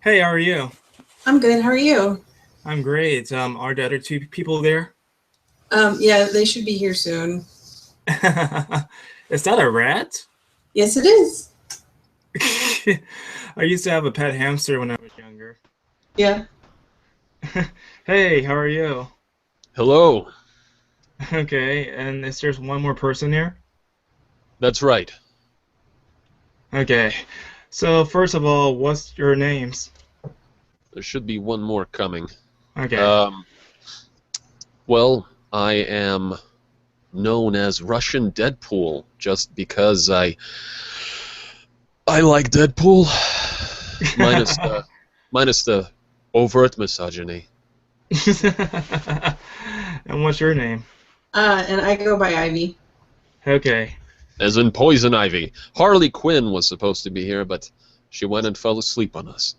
Hey, how are you? I'm good. How are you? I'm great. Are the other two people there? Yeah, they should be here soon. Is that a rat? Yes, it is. I used to have a pet hamster when I was younger. Yeah. Hey, how are you? Hello, Okay, and is there one more person here? that's right. Okay, so first of all, what's your names? There should be one more coming. Okay. Um, well, I am known as Russian Deadpool just because I like Deadpool, minus the minus the overt misogyny. And what's your name? And I go by Ivy. Okay. As in Poison Ivy. Harley Quinn was supposed to be here, but she went and fell asleep on us.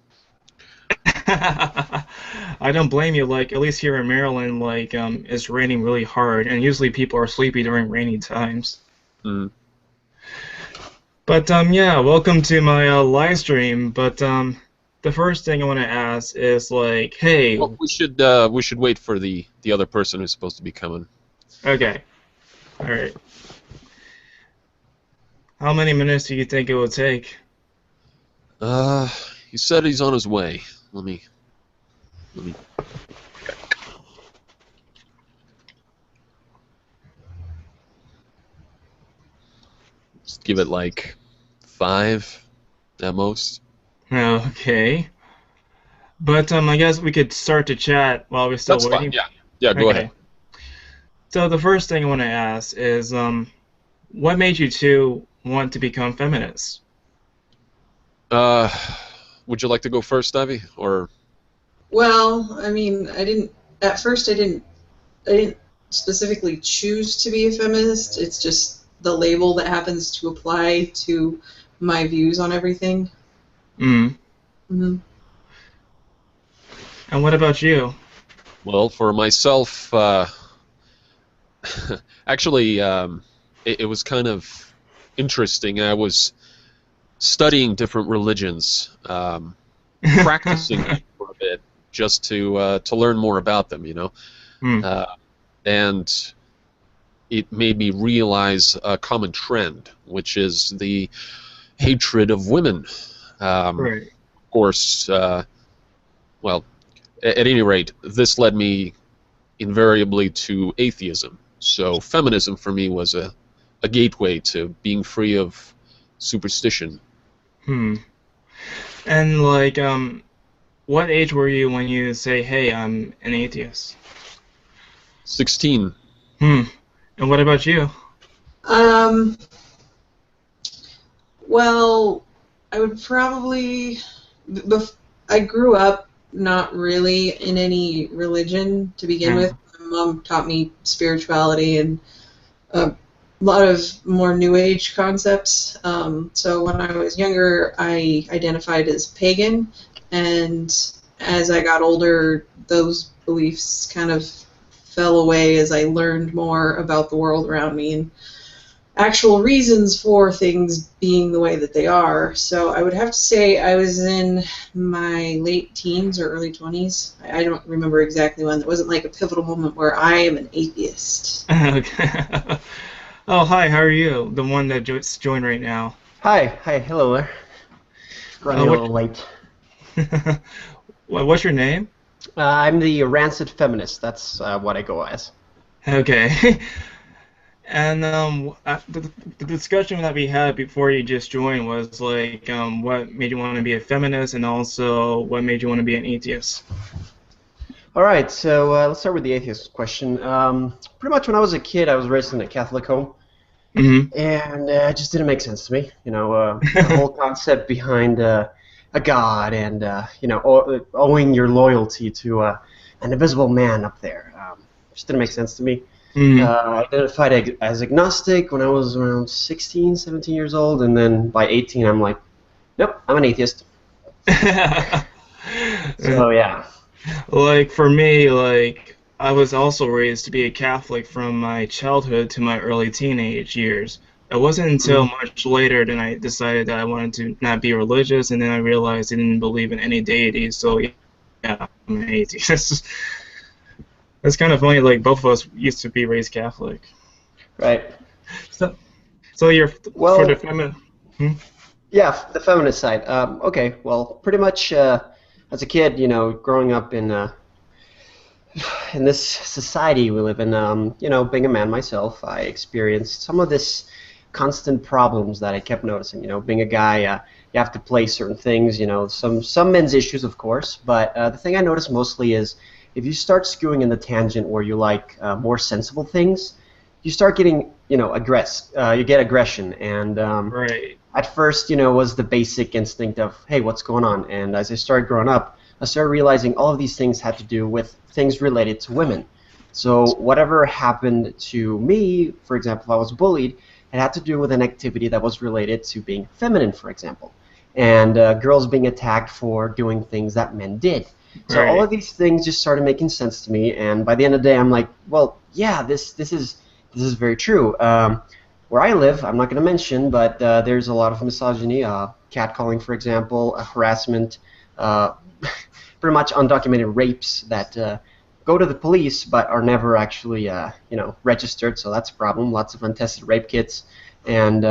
I don't blame you. Like, at least here in Maryland, it's raining really hard, and usually people are sleepy during rainy times. Mm. But yeah, welcome to my live stream. But the first thing I want to ask is like, hey, Well, we should wait for the other person who's supposed to be coming. okay, all right, how many minutes do you think it will take? Uh, he said he's on his way. Let me just give it like 5 at most. Okay, but I guess we could start to chat while we're still That's fine. waiting. Yeah. Yeah, go ahead. Okay. So the first thing I want to ask is, what made you two want to become feminists? Uh, would you like to go first, Ivy? Or Well, I mean, at first I didn't specifically choose to be a feminist. It's just the label that happens to apply to my views on everything. Mm. hmm And what about you? well, for myself, actually, it was kind of interesting. I was studying different religions, practicing them for a bit, just to learn more about them. Mm. Uh, and it made me realize a common trend, which is the hatred of women. Right. Of course, well, at any rate, this led me invariably to atheism. So feminism for me was a gateway to being free of superstition. Hmm. And what age were you when you say, "Hey, I'm an atheist"? 16. Hmm. And what about you? Um, well, I would probably. I grew up not really in any religion to begin Yeah. with. My mom taught me spirituality and a lot of more new age concepts. So when I was younger, I identified as pagan, and as I got older, those beliefs kind of fell away as I learned more about the world around me and actual reasons for things being the way that they are. So I would have to say I was in my late teens or early 20s. I don't remember exactly when. It wasn't like a pivotal moment where I am an atheist. Okay. Oh, hi. How are you? The one that just joined right now. Hi, hello there. Running a What? little late. What's your name? I'm the rancid feminist. That's what I go as. Okay. And the discussion that we had before you just joined was what made you want to be a feminist, and also what made you want to be an atheist. All right, so let's start with the atheist question. Pretty much when I was a kid, I was raised in a Catholic home, Hmm. and it just didn't make sense to me. The whole concept behind a god and owing your loyalty to an invisible man up there just didn't make sense to me. Hmm. I identified as agnostic when I was around 16, 17 years old, and then by 18, I'm like, nope, I'm an atheist. So yeah. Like for me, I was also raised to be a Catholic from my childhood to my early teenage years. It wasn't until Mm. much later that I decided that I wanted to not be religious, and then I realized I didn't believe in any deity. So yeah, I'm an atheist. It's kind of funny. Like both of us used to be raised Catholic. Right. So, so you're for the Well, feminine. Hmm? yeah, the feminist side. Okay, well, pretty much as a kid, growing up in this society we live in, being a man myself, I experienced some of this constant problems that I kept noticing. Being a guy, you have to play certain things. Some men's issues, of course, but the thing I noticed mostly is if you start skewing in the tangent where you like more sensible things, you start getting, you get aggression, and Right. at first, was the basic instinct of, hey, what's going on? And as I started growing up, I started realizing all of these things had to do with things related to women. So whatever happened to me, for example, if I was bullied, it had to do with an activity that was related to being feminine, for example, and girls being attacked for doing things that men did. So all of Right. these things just started making sense to me, and by the end of the day, I'm like, well, yeah, this is very true. Where I live, I'm not going to mention, but there's a lot of misogyny, catcalling, for example, harassment, uh, pretty much undocumented rapes that go to the police but are never actually, registered. So that's a problem. Lots of untested rape kits. And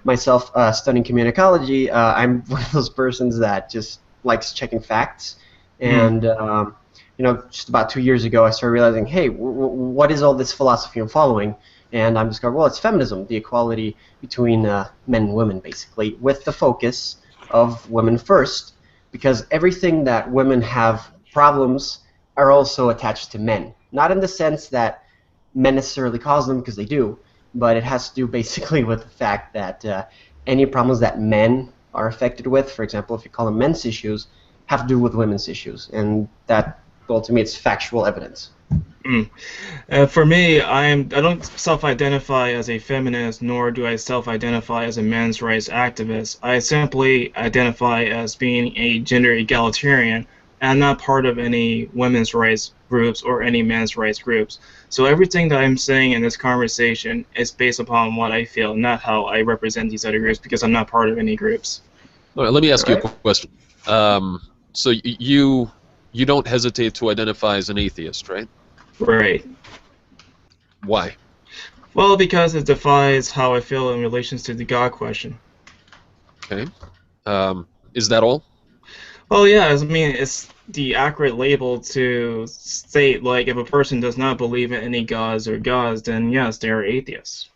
myself, studying communicology, I'm one of those persons that just likes checking facts. Mm. And just about 2 years ago, I started realizing, hey, what is all this philosophy I'm following? And I'm discovering, well, it's feminism, the equality between men and women, basically, with the focus of women first, because everything that women have problems are also attached to men. Not in the sense that men necessarily cause them, because they do, but it has to do basically with the fact that any problems that men are affected with, for example, if you call them men's issues, have to do with women's issues. And that, well, to me, it's factual evidence. Mm. For me, I don't self-identify as a feminist, nor do I self-identify as a men's rights activist. I simply identify as being a gender egalitarian. I'm not part of any women's rights groups or any men's rights groups. So everything that I'm saying in this conversation is based upon what I feel, not how I represent these other groups, because I'm not part of any groups. All right, let me All ask you a right? question. So you don't hesitate to identify as an atheist, right? Right. Why? Well, because it defies how I feel in relations to the God question. Okay. Is that all? Well, yeah, I mean, it's the accurate label to state, like, if a person does not believe in any gods or gods, then yes, they are atheists.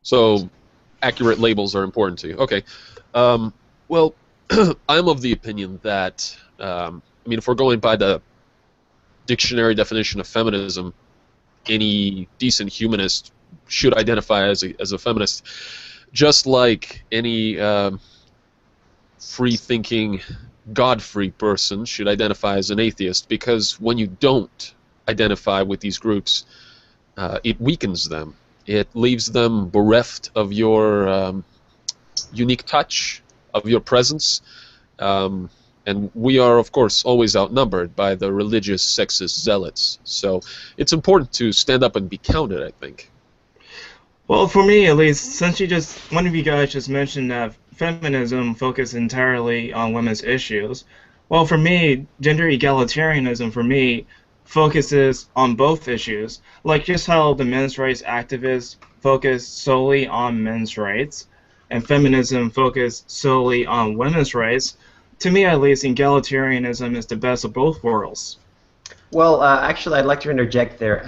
So accurate labels are important to you. Okay. Well, I'm of the opinion that I mean, if we're going by the dictionary definition of feminism, any decent humanist should identify as a feminist, just like any free-thinking, God-free person should identify as an atheist, because when you don't identify with these groups, it weakens them. It leaves them bereft of your unique touch, of your presence, and we are, of course, always outnumbered by the religious sexist zealots. So it's important to stand up and be counted, I think. Well, for me at least, since one of you guys just mentioned that feminism focuses entirely on women's issues, well, for me, gender egalitarianism for me focuses on both issues. Like just how the men's rights activists focus solely on men's rights, and feminism focus solely on women's rights. To me, at least, egalitarianism is the best of both worlds. Well, actually, I'd like to interject there.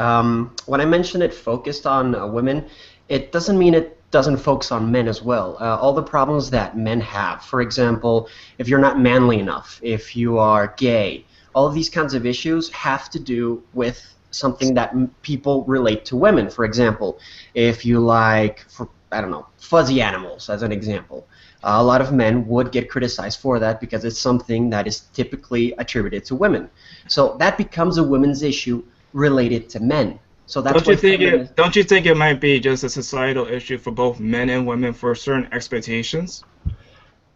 When I mention it focused on women, it doesn't mean it doesn't focus on men as well. All the problems that men have, for example, if you're not manly enough, if you are gay, all of these kinds of issues have to do with something that people relate to women. For example, if you like, I don't know, fuzzy animals, as an example. A lot of men would get criticized for that because it's something that is typically attributed to women. So that becomes a women's issue related to men. So that's why feminists. Don't you think it might be just a societal issue for both men and women for certain expectations?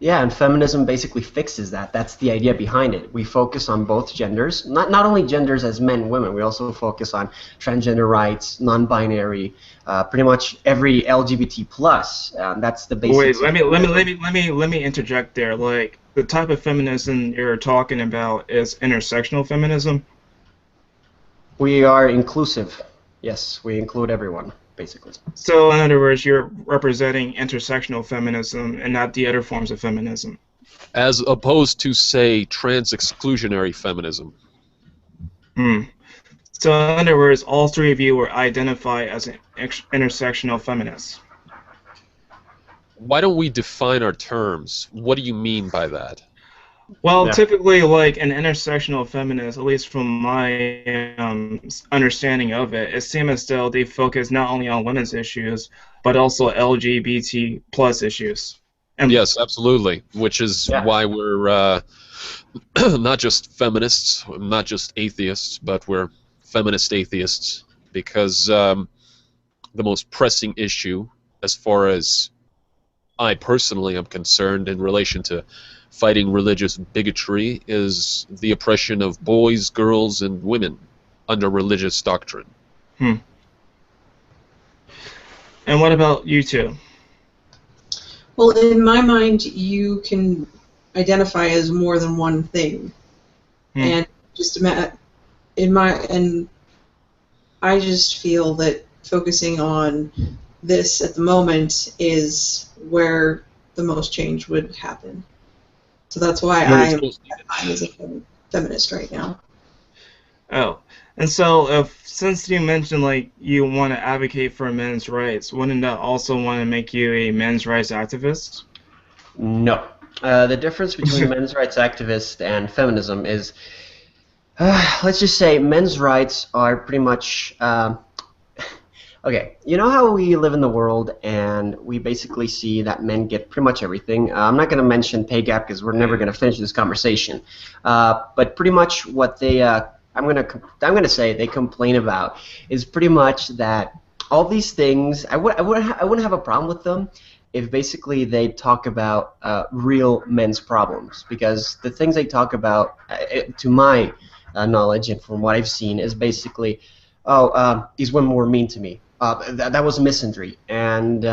Yeah, and feminism basically fixes that. That's the idea behind it. We focus on both genders, not only genders as men and women. We also focus on transgender rights, non-binary, pretty much every LGBT plus. That's the Wait, basics of feminism. let me interject there. Like the type of feminism you're talking about is intersectional feminism. We are inclusive. Yes, we include everyone, basically. So in other words, you're representing intersectional feminism and not the other forms of feminism. As opposed to, say, trans-exclusionary feminism. Hmm. So in other words, all three of you were identified as an intersectional feminists. Why don't we define our terms? What do you mean by that? Well, Yeah. typically, like an intersectional feminist, at least from my understanding of it, it seems as though they focus not only on women's issues, but also LGBT plus issues. And Yes, absolutely. Which is Yeah. why we're not just feminists, not just atheists, but we're feminist atheists, because the most pressing issue, as far as I personally am concerned in relation to fighting religious bigotry, is the oppression of boys, girls, and women under religious doctrine. hmm. And what about you two? Well, in my mind, you can identify as more than one thing, and just and I just feel that focusing on this at the moment is where the most change would happen. So that's why Where it's I'm most needed. as a feminist right now. Oh, and so if since you mentioned like you want to advocate for men's rights, wouldn't that also want to make you a men's rights activist? No. The difference between men's rights activists and feminism is, let's just say, men's rights are pretty much. Okay, you know how we live in the world and we basically see that men get pretty much everything. I'm not going to mention pay gap because we're never going to finish this conversation. But pretty much what they, I'm going to say they complain about is pretty much that all these things. I wouldn't have a problem with them if basically they talk about real men's problems, because the things they talk about, to my knowledge and from what I've seen, is basically, these women were mean to me. That was misandry, and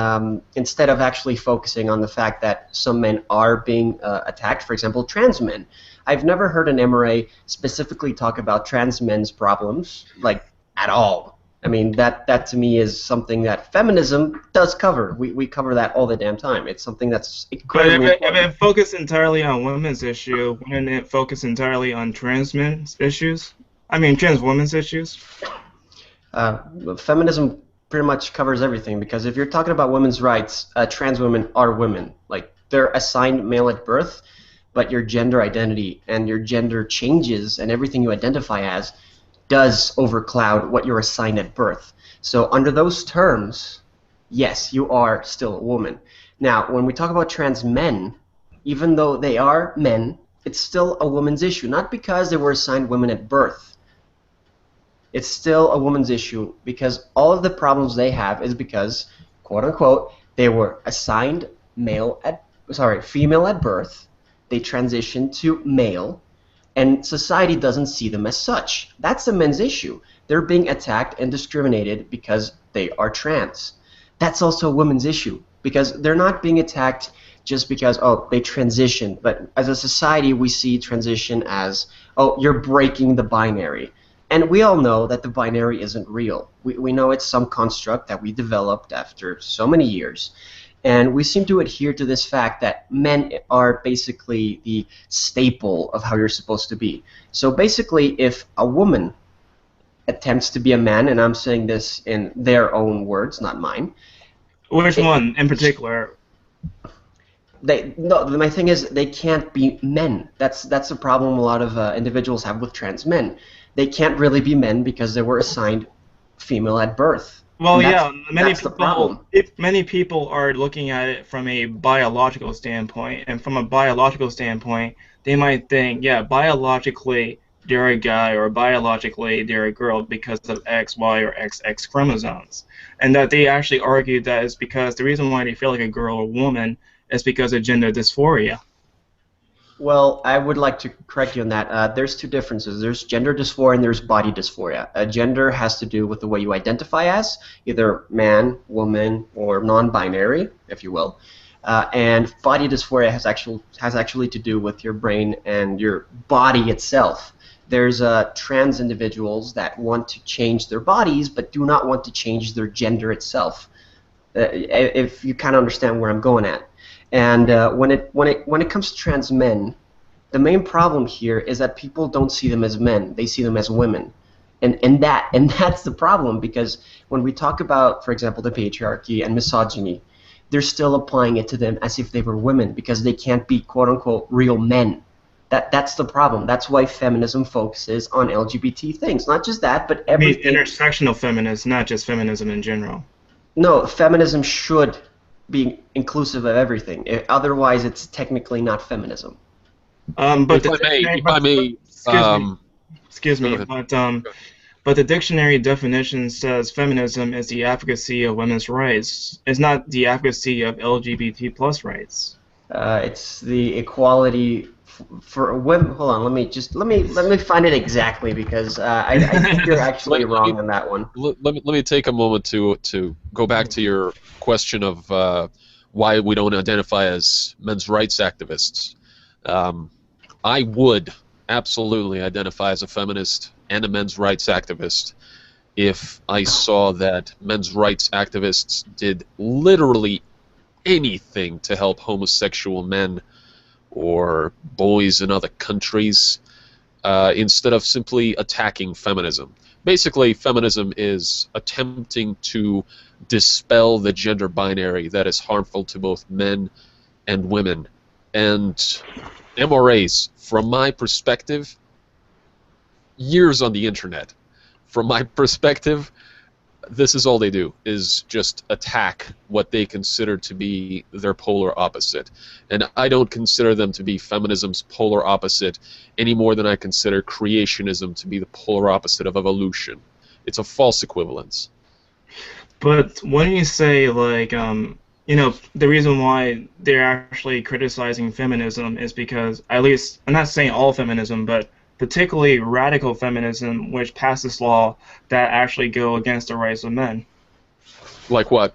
instead of actually focusing on the fact that some men are being attacked, for example, trans men. I've never heard an MRA specifically talk about trans men's problems, like, at all. I mean, that to me is something that feminism does cover. We cover that all the damn time. It's something that's But incredibly if important. it focused entirely on women's issue, wouldn't it focus entirely on trans men's issues? I mean, trans women's issues? Feminism pretty much covers everything, because if you're talking about women's rights, trans women are women. Like, they're assigned male at birth, but your gender identity and your gender changes and everything you identify as does overcloud what you're assigned at birth. So under those terms, yes, you are still a woman. Now, when we talk about trans men, even though they are men, it's still a woman's issue, not because they were assigned women at birth. It's still a woman's issue, because all of the problems they have is because, quote unquote, they were assigned female at birth, they transitioned to male, and society doesn't see them as such. That's the men's issue. They're being attacked and discriminated because they are trans. That's also a women's issue, because they're not being attacked just because, oh, they transition. But as a society, we see transition as, oh, you're breaking the binary. And we all know that the binary isn't real. We know it's some construct that we developed after so many years. And we seem to adhere to this fact that men are basically the staple of how you're supposed to be. So basically, if a woman attempts to be a man, and I'm saying this in their own words, not mine. Which one in particular? My thing is, they can't be men. That's the problem a lot of individuals have with trans men. They can't really be men because they were assigned female at birth. Well, yeah, many people are looking at it from a biological standpoint, and from a biological standpoint, they might think, yeah, biologically they're a guy, or biologically they're a girl because of X, Y, or XX chromosomes, and that they actually argue that it's because the reason why they feel like a girl or woman is because of gender dysphoria. Well, I would like to correct you on that. There's two differences. There's gender dysphoria and there's body dysphoria. Gender has to do with the way you identify as, either man, woman, or non-binary, if you will. And body dysphoria has actually to do with your brain and your body itself. There's trans individuals that want to change their bodies but do not want to change their gender itself. If you kind of understand where I'm going at. And when it comes to trans men, the main problem here is that people don't see them as men; they see them as women, and that's the problem, because when we talk about, for example, the patriarchy and misogyny, they're still applying it to them as if they were women because they can't be quote unquote real men. That's the problem. That's why feminism focuses on LGBT things. Not just that, but everything. I mean, intersectional feminism, not just feminism in general. No, feminism should be inclusive of everything. Otherwise, it's technically not feminism. But if I may, excuse me, but the dictionary definition says feminism is the advocacy of women's rights. It's not the advocacy of LGBT plus rights. It's the equality for women. Hold on, let me find it exactly, because I think you're actually wrong on that one. Let me take a moment to go back to your question of why we don't identify as men's rights activists. I would absolutely identify as a feminist and a men's rights activist if I saw that men's rights activists did literally anything to help homosexual men or boys in other countries, instead of simply attacking feminism. Basically, feminism is attempting to dispel the gender binary that is harmful to both men and women. And MRAs, from my perspective, years on the internet, from my perspective, this is all they do, is just attack what they consider to be their polar opposite. And I don't consider them to be feminism's polar opposite any more than I consider creationism to be the polar opposite of evolution. It's a false equivalence. But when you say, like, you know, the reason why they're actually criticizing feminism is because, at least, I'm not saying all feminism, but particularly radical feminism, which passes law that actually go against the rights of men. Like what?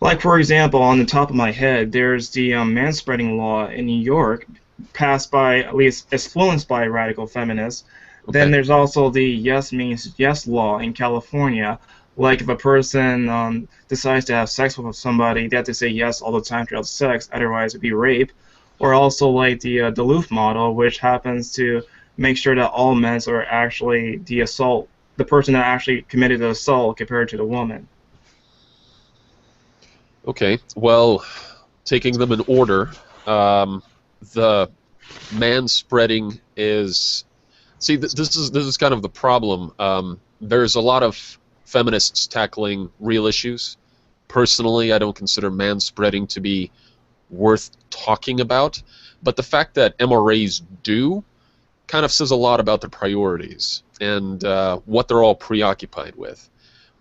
Like, for example, on the top of my head, there's the manspreading law in New York, passed by, at least influenced by radical feminists. Okay. Then there's also the yes means yes law in California. Like, if a person decides to have sex with somebody, they have to say yes all the time to have sex, otherwise it'd be rape. Or also like the Duluth model, which happens to make sure that all men are actually the person that actually committed the assault compared to the woman. Okay, well, taking them in order, the manspreading is... See, this is kind of the problem. There's a lot of feminists tackling real issues. Personally, I don't consider manspreading to be worth talking about, but the fact that MRAs do kind of says a lot about their priorities and what they're all preoccupied with.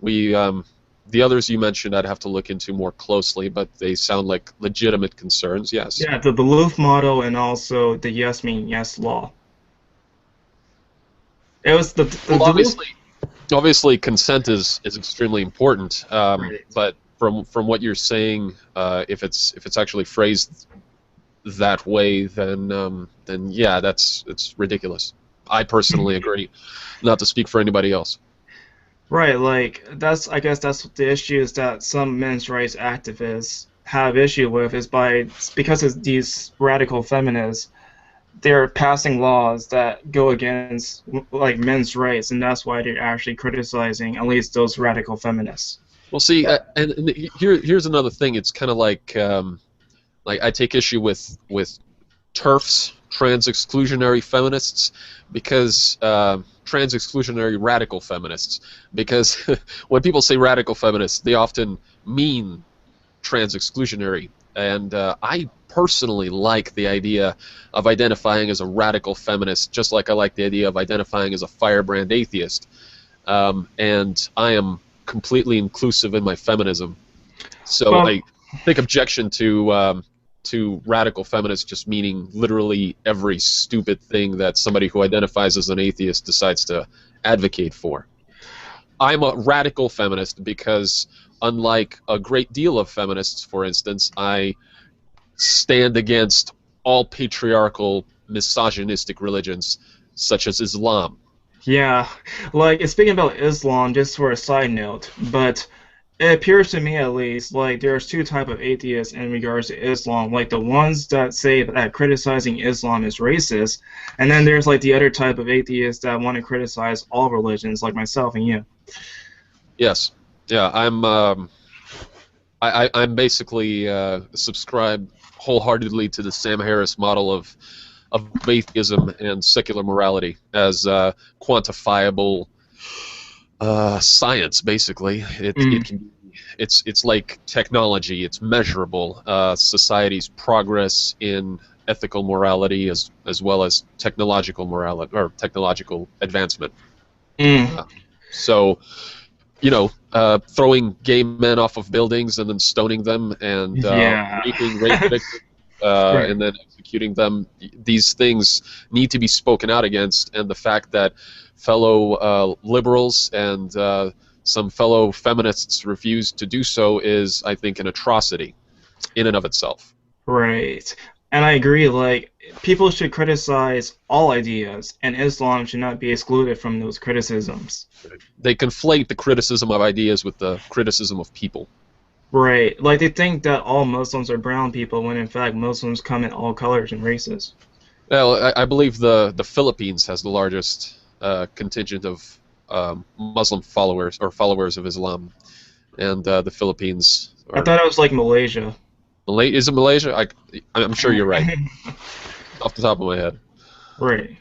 The others you mentioned I'd have to look into more closely, but they sound like legitimate concerns, yes. Yeah, the Duluth model and also the yes mean yes law. It was the well, obviously consent is extremely important, right. But from what you're saying, if it's actually phrased that way, then yeah, it's ridiculous. I personally agree, not to speak for anybody else. Right, like I guess that's the issues that some men's rights activists have issue with is because of these radical feminists, they're passing laws that go against like men's rights, and that's why they're actually criticizing at least those radical feminists. Well, see, and here's another thing. It's kind of like I take issue with TERFs, trans exclusionary feminists, because trans exclusionary radical feminists, because when people say radical feminists, they often mean trans exclusionary, and I personally like the idea of identifying as a radical feminist, just like I like the idea of identifying as a firebrand atheist, and I am completely inclusive in my feminism. So I take objection to to radical feminists just meaning literally every stupid thing that somebody who identifies as an atheist decides to advocate for. I'm a radical feminist because, unlike a great deal of feminists, for instance, I stand against all patriarchal, misogynistic religions, such as Islam. Yeah, like speaking about Islam, just for a side note, but it appears to me at least like there's two type of atheists in regards to Islam, like the ones that say that criticizing Islam is racist, and then there's like the other type of atheists that want to criticize all religions, like myself and you. Yes, yeah, I'm basically subscribe wholeheartedly to the Sam Harris model of atheism and secular morality as quantifiable science. Basically, it can be, it's like technology. It's measurable. Society's progress in ethical morality as well as technological morality or technological advancement. So, you know, throwing gay men off of buildings and then stoning them and raping rape victims Right. and then executing them. These things need to be spoken out against, and the fact that fellow liberals and some fellow feminists refuse to do so is, I think, an atrocity in and of itself. Right. And I agree, like, people should criticize all ideas, and Islam should not be excluded from those criticisms. They conflate the criticism of ideas with the criticism of people. Right. Like, they think that all Muslims are brown people, when in fact Muslims come in all colors and races. Well, I believe the Philippines has the largest contingent of Muslim followers or followers of Islam, and the Philippines. I thought it was like Malaysia. Is it Malaysia? I'm sure you're right. Off the top of my head. Right.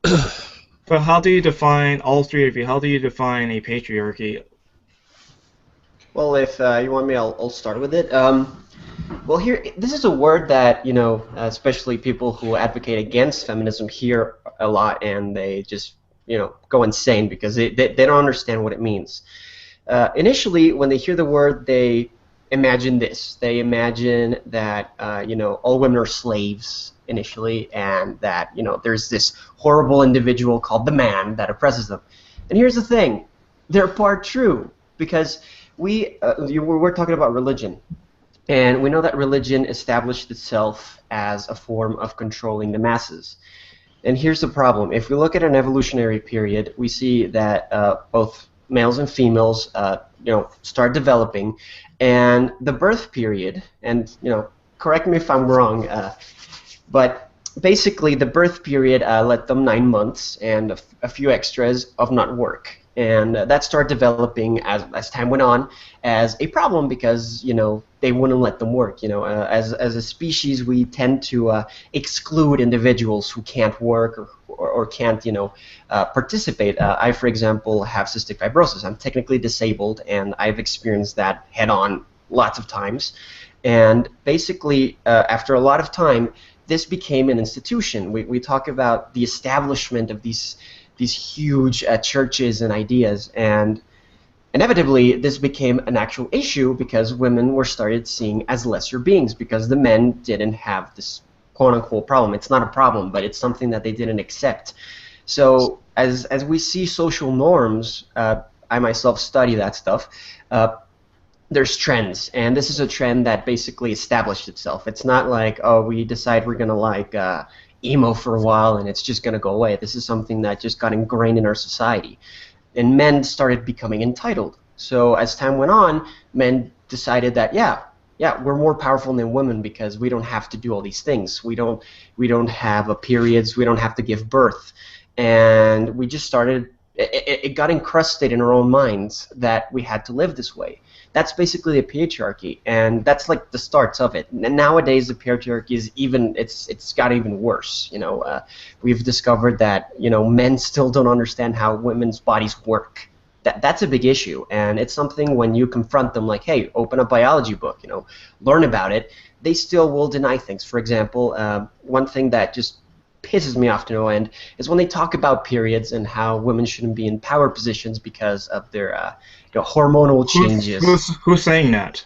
But how do you define, all three of you, how do you define a patriarchy? Well, if you want me, I'll start with it. Well, here, this is a word that, you know, especially people who advocate against feminism hear a lot, and they just, you know, go insane because they don't understand what it means. Initially, when they hear the word, they imagine this. They imagine that, you know, all women are slaves initially, and that, you know, there's this horrible individual called the man that oppresses them. And here's the thing. They're part true, because we're talking about religion. And we know that religion established itself as a form of controlling the masses. And here's the problem. If we look at an evolutionary period, we see that both males and females, you know, start developing, and the birth period, and, you know, correct me if I'm wrong, but basically the birth period let them 9 months and a few extras of not work. And that started developing as time went on as a problem because, you know, they wouldn't let them work. You know, as a species, we tend to exclude individuals who can't work or can't, you know, participate. I, for example, have cystic fibrosis. I'm technically disabled, and I've experienced that head-on lots of times. And basically, after a lot of time, this became an institution. We talk about the establishment of these huge churches and ideas, and inevitably this became an actual issue because women were started seen as lesser beings because the men didn't have this quote-unquote problem. It's not a problem, but it's something that they didn't accept. So as we see social norms, I myself study that stuff, there's trends, and this is a trend that basically established itself. It's not like, oh, we decide we're going to like emo for a while and it's just going to go away. This is something that just got ingrained in our society. And men started becoming entitled. So as time went on, men decided that, yeah, we're more powerful than women because we don't have to do all these things. We don't have periods. We don't have to give birth. And we just started, it got encrusted in our own minds that we had to live this way. That's basically a patriarchy, and that's like the starts of it. And nowadays, the patriarchy is it's got even worse. You know, we've discovered that, you know, men still don't understand how women's bodies work. That's a big issue, and it's something when you confront them, like, hey, open a biology book, you know, learn about it. They still will deny things. For example, one thing that just pisses me off to no end is when they talk about periods and how women shouldn't be in power positions because of their hormonal changes. Who's saying that?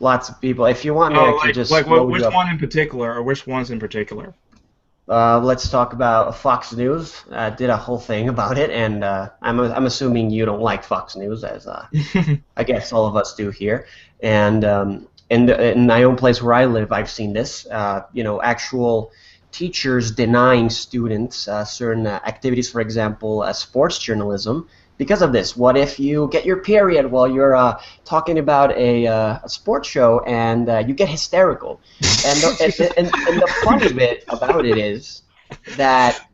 lots of people. If you want me, I Oh, can just like load which you up. one in particular, or which ones in particular? Let's talk about Fox News. Did a whole thing about it, and I'm assuming you don't like Fox News, as I guess all of us do here. And in my own place where I live, I've seen this. Actual teachers denying students certain activities, for example, sports journalism, because of this. What if you get your period while you're talking about a sports show and you get hysterical? And the funny bit about it is that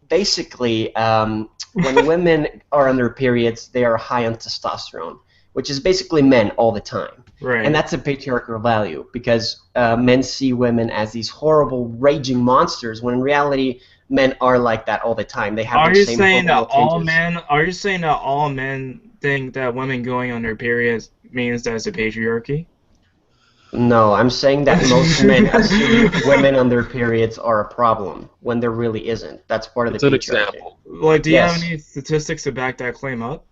basically, when women are on their periods, they are high on testosterone, which is basically men all the time. And Right. that's a patriarchal value because men see women as these horrible, raging monsters, when in reality, men are like that all the time. They have Are those you same saying that hormonal all changes. men? Are you saying that all men think that women going on their periods means that it's a patriarchy? No, I'm saying that most men assume women on their periods are a problem when there really isn't. That's part of the It's an patriarchy. example. Like, do you have Yes. any statistics to back that claim up?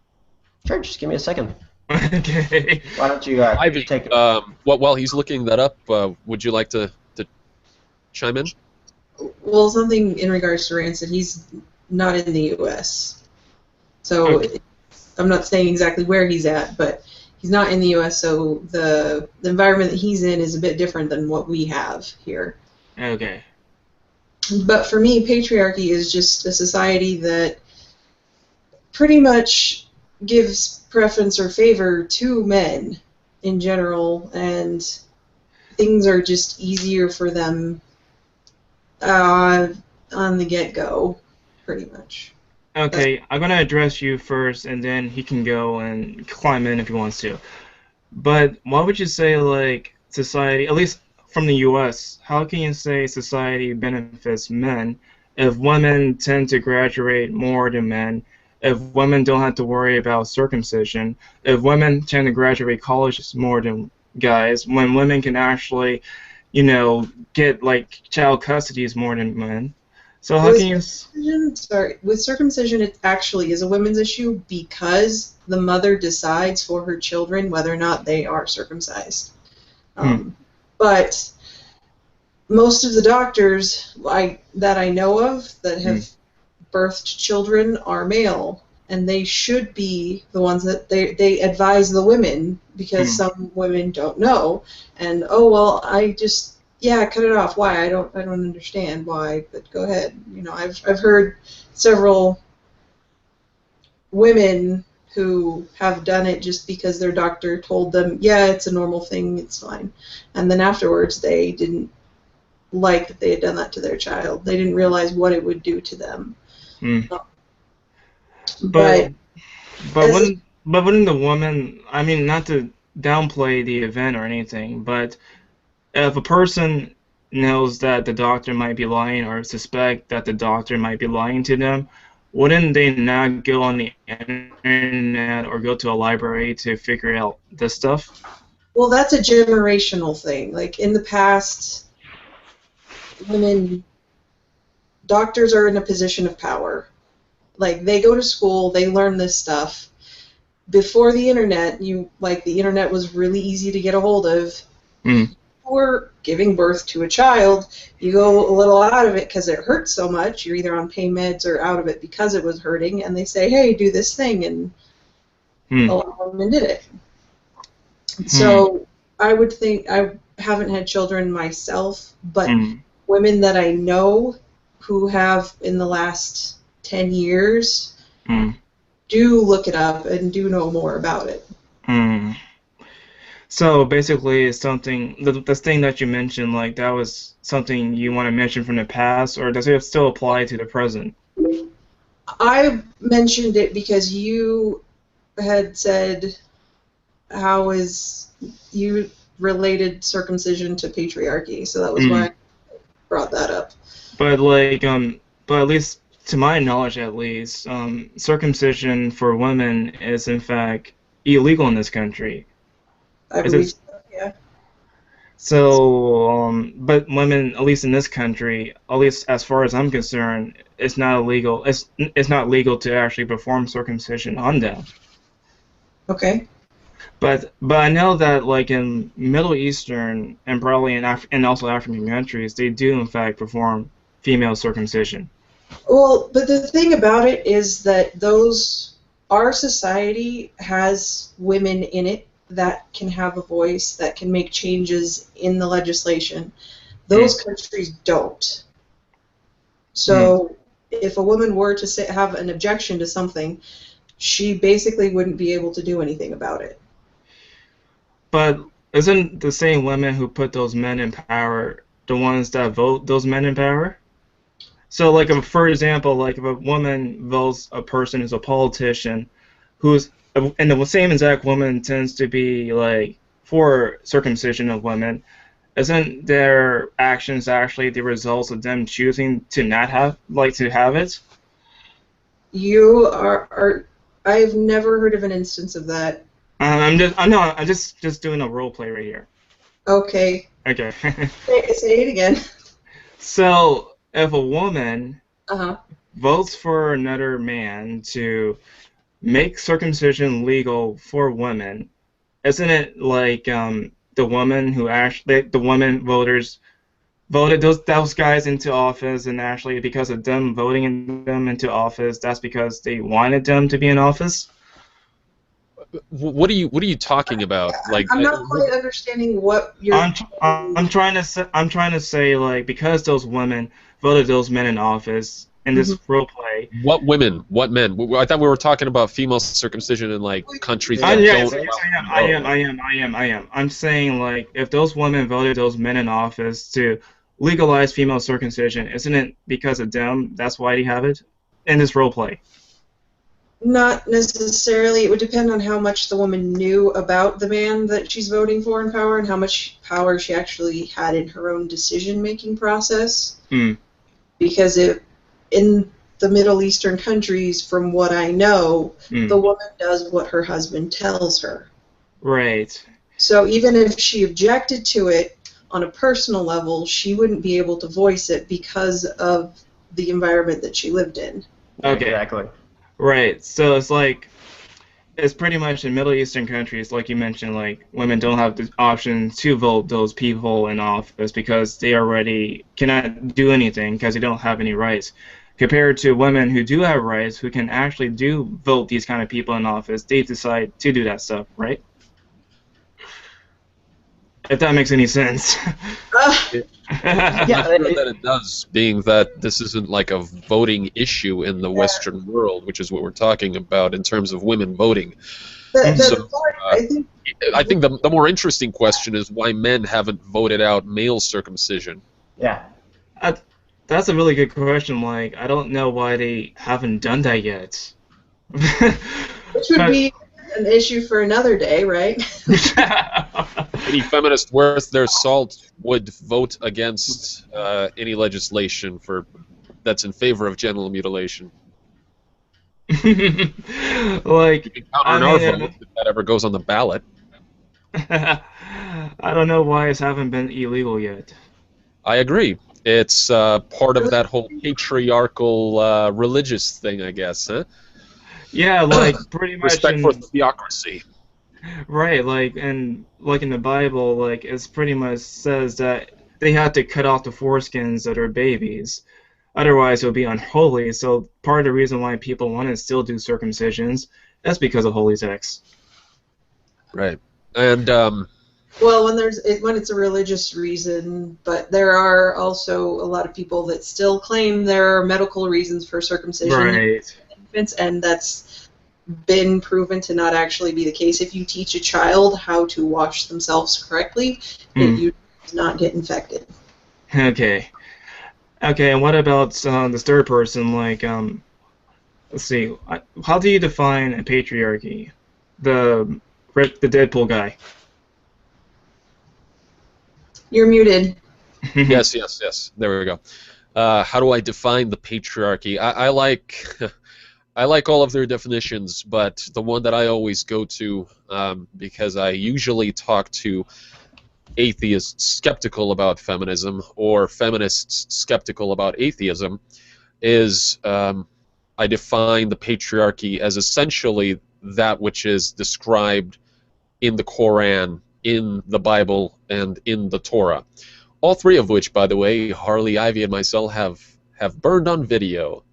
Sure, just give me a second. Okay. Why don't you Ivy, take it? while he's looking that up, would you like to chime in? Well, something in regards to Rancid, he's not in the U.S. So Okay. I'm not saying exactly where he's at, but he's not in the U.S., so the environment that he's in is a bit different than what we have here. Okay. But for me, patriarchy is just a society that pretty much gives preference or favor to men in general, and things are just easier for them on the get-go, pretty much. Okay, I'm gonna address you first, and then he can go and climb in if he wants to. But why would you say, like, society, at least from the US, how can you say society benefits men if women tend to graduate more than men, if women don't have to worry about circumcision, if women tend to graduate college more than guys, when women can actually, get, like, child custodies more than men? So how can With you... with circumcision, it actually is a women's issue because the mother decides for her children whether or not they are circumcised. But most of the doctors that I know of that have birthed children are male, and they should be the ones that they advise the women, because some women don't know, and cut it off. Why? I don't understand why, but go ahead. I've heard several women who have done it just because their doctor told them, yeah, it's a normal thing, it's fine. And then afterwards they didn't like that they had done that to their child. They didn't realize what it would do to them. But But as wouldn't the woman, I mean, not to downplay the event or anything, but if a person knows that the doctor might be lying or suspect that the doctor might be lying to them, wouldn't they not go on the internet or go to a library to figure out this stuff? well, that's a generational thing. Like in the past, doctors are in a position of power. Like they go to school, they learn this stuff. Before the internet, the internet was really easy to get a hold of. Before giving birth to a child, you go a little out of it because it hurts so much. You're either on pain meds or out of it because it was hurting, and they say, hey, do this thing, and a lot of women did it. So I would think, I haven't had children myself, but women that I know who have in the last 10 years do look it up and do know more about it. So basically, it's something, the thing that you mentioned, like that was something you want to mention from the past, or does it still apply to the present? I mentioned it because you had said, how is you related circumcision to patriarchy, so that was why I brought that up. But but at least to my knowledge, at least, circumcision for women is in fact illegal in this country. I believe so, yeah. So, but women, at least in this country, at least as far as I'm concerned, it's not illegal. It's not legal to actually perform circumcision on them. Okay. But I know that like in Middle Eastern and probably in and also African countries, they do in fact perform female circumcision. Well, but the thing about it is that our society has women in it that can have a voice, that can make changes in the legislation. Mm. Those countries don't. Mm. So if a woman were to have an objection to something, she basically wouldn't be able to do anything about it. But isn't the same women who put those men in power the ones that vote those men in power? So, like, if, for example, like if a woman votes a person who's a politician, who's and the same exact woman tends to be like for circumcision of women, isn't their actions actually the results of them choosing to not have to have it? You are I've never heard of an instance of that. I'm just doing a role play right here. Okay. Okay. Say it again. So, if a woman Uh-huh. votes for another man to make circumcision legal for women, isn't it like the woman who actually the women voters voted those guys into office, and actually because of them voting them into office, that's because they wanted them to be in office? What are you talking about? Like, I'm not quite understanding what you're. I'm trying to say like because those women voted those men in office in this role play. what women? What men? I thought we were talking about female circumcision in like countries that Yeah, don't. yes, I am. I'm saying like if those women voted those men in office to legalize female circumcision, isn't it because of them? That's why they have it in this role play. Not necessarily. It would depend on how much the woman knew about the man that she's voting for in power and how much power she actually had in her own decision-making process. Hmm. Because in the Middle Eastern countries, from what I know, the woman does what her husband tells her. Right. So even if she objected to it on a personal level, she wouldn't be able to voice it because of the environment that she lived in. Okay. Exactly. Right. So it's pretty much in Middle Eastern countries, like you mentioned, like women don't have the option to vote those people in office because they already cannot do anything because they don't have any rights. Compared to women who do have rights, who can actually do vote these kind of people in office, they decide to do that stuff, right? If that makes any sense. I'm not sure that it does, being that this isn't like a voting issue in the Western world, which is what we're talking about in terms of women voting. I think the more interesting question is why men haven't voted out male circumcision. Yeah. That's a really good question. Like, I don't know why they haven't done that yet. Which would be an issue for another day, right? Any feminist worth their salt would vote against any legislation that's in favor of genital mutilation. Like, you can count on our vote if that ever goes on the ballot. I don't know why it haven't been illegal yet. I agree. It's part of that whole patriarchal religious thing, I guess, huh? Yeah, like pretty much respect for theocracy. Right, like in the Bible, like it's pretty much says that they have to cut off the foreskins that are babies, otherwise it would be unholy. So part of the reason why people want to still do circumcisions is because of holy texts. Right, and well, when it's a religious reason, but there are also a lot of people that still claim there are medical reasons for circumcision. Right. And that's been proven to not actually be the case. If you teach a child how to wash themselves correctly, it usually does not get infected. Okay. Okay, and what about this third person? Like, let's see, how do you define a patriarchy? The Deadpool guy. You're muted. yes. There we go. How do I define the patriarchy? I like I like all of their definitions, but the one that I always go to, because I usually talk to atheists skeptical about feminism or feminists skeptical about atheism, is I define the patriarchy as essentially that which is described in the Quran, in the Bible, and in the Torah. All three of which, by the way, Harley, Ivy, and myself have burned on video.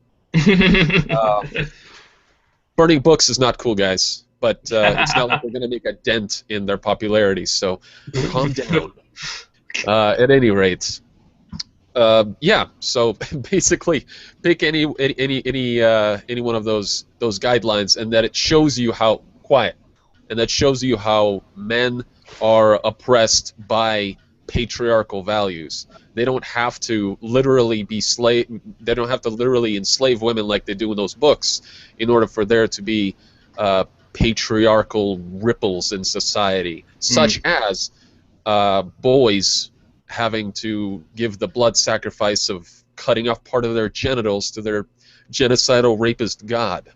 Burning books is not cool, guys, but it's not like we're going to make a dent in their popularity, so calm down. At any rate, yeah. So basically, pick any one of those guidelines, and that it shows you how that shows you how men are oppressed by patriarchal values. They don't have to literally be They don't have to literally enslave women like they do in those books, in order for there to be patriarchal ripples in society, such as boys having to give the blood sacrifice of cutting off part of their genitals to their genocidal rapist god.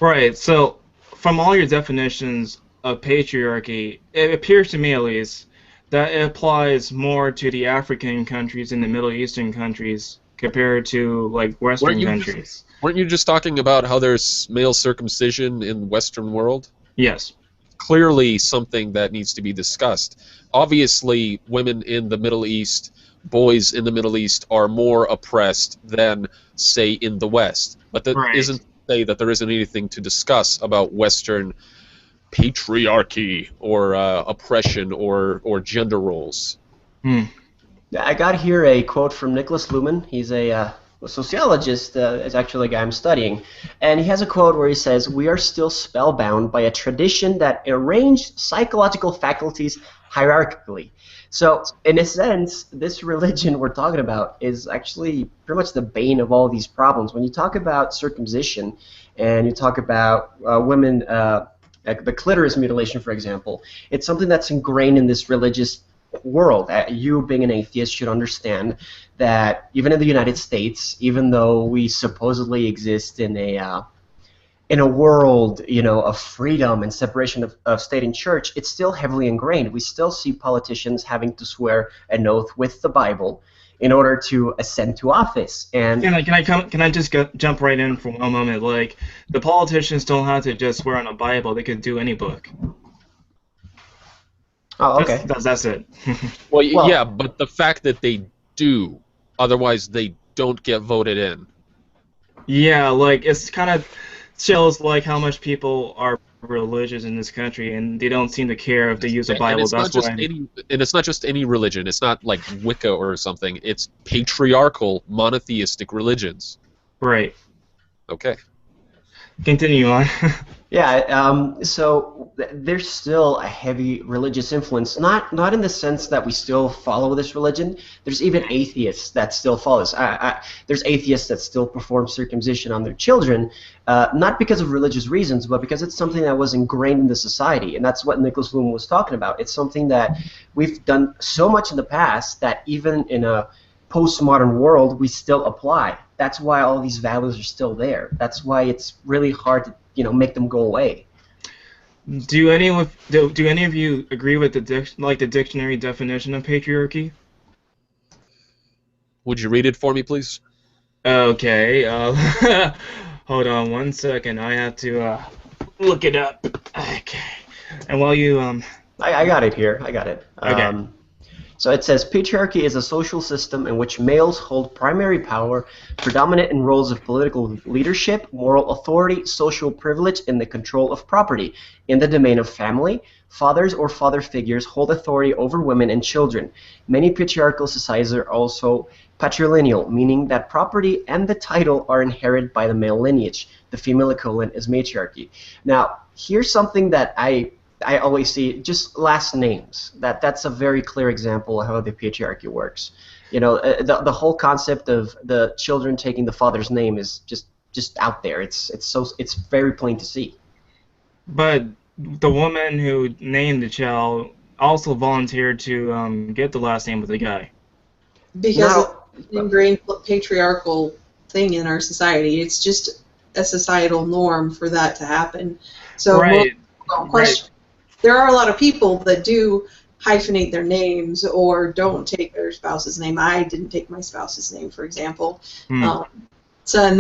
Right. So, from all your definitions of patriarchy, it appears to me, at least, that it applies more to the African countries and the Middle Eastern countries compared to, like, Western countries. Weren't you just talking about how there's male circumcision in the Western world? Yes. Clearly something that needs to be discussed. Obviously, women in the Middle East, boys in the Middle East are more oppressed than, say, in the West. But that isn't to say that there isn't anything to discuss about Western patriarchy or oppression or gender roles. I got here a quote from Nicholas Luhmann. He's a sociologist, is actually a guy I'm studying, and he has a quote where he says, "We are still spellbound by a tradition that arranged psychological faculties hierarchically." So, in a sense, this religion we're talking about is actually pretty much the bane of all these problems. When you talk about circumcision, and you talk about women, the clitoris mutilation, for example, it's something that's ingrained in this religious world. You, being an atheist, should understand that even in the United States, even though we supposedly exist in a world, of freedom and separation of state and church, it's still heavily ingrained. We still see politicians having to swear an oath with the Bible in order to ascend to office. And can I just jump right in for one moment? Like, the politicians don't have to just swear on a Bible; they could do any book. Oh, okay. That's it. Well, yeah, but the fact that they do, otherwise they don't get voted in. Yeah, like, it's kind of shows like how much people are religious in this country, and they don't seem to care if they use a Bible. And it's not just any religion. It's not like Wicca or something. It's patriarchal, monotheistic religions. Right. Okay. Continue on. Yeah, so there's still a heavy religious influence, not in the sense that we still follow this religion. There's even atheists that still follow this. There's atheists that still perform circumcision on their children, not because of religious reasons, but because it's something that was ingrained in the society, and that's what Nicholas Luhmann was talking about. It's something that we've done so much in the past that even in a postmodern world, we still apply. That's why all these values are still there. That's why it's really hard to make them go away. Do any of you agree with the dictionary definition of patriarchy? Would you read it for me, please? Okay. Hold on one second. I have to look it up. Okay. And while you I got it here. I got it. Okay. So it says, patriarchy is a social system in which males hold primary power, predominant in roles of political leadership, moral authority, social privilege, and the control of property. In the domain of family, fathers or father figures hold authority over women and children. Many patriarchal societies are also patrilineal, meaning that property and the title are inherited by the male lineage. The female equivalent is matriarchy. Now, here's something that I always see, just last names. That's a very clear example of how the patriarchy works. The whole concept of the children taking the father's name is just out there. It's very plain to see. But the woman who named the child also volunteered to get the last name of the guy. Because of the ingrained patriarchal thing in our society. It's just a societal norm for that to happen. So right. There are a lot of people that do hyphenate their names or don't take their spouse's name. I didn't take my spouse's name, for example. And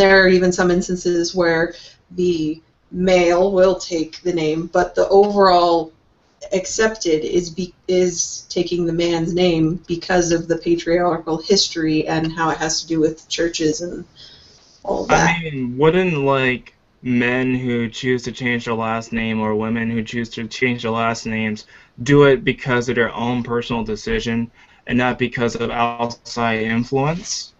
there are even some instances where the male will take the name, but the overall accepted is taking the man's name because of the patriarchal history and how it has to do with churches and all of that. I mean, wouldn't like men who choose to change their last name or women who choose to change their last names do it because of their own personal decision and not because of outside influence?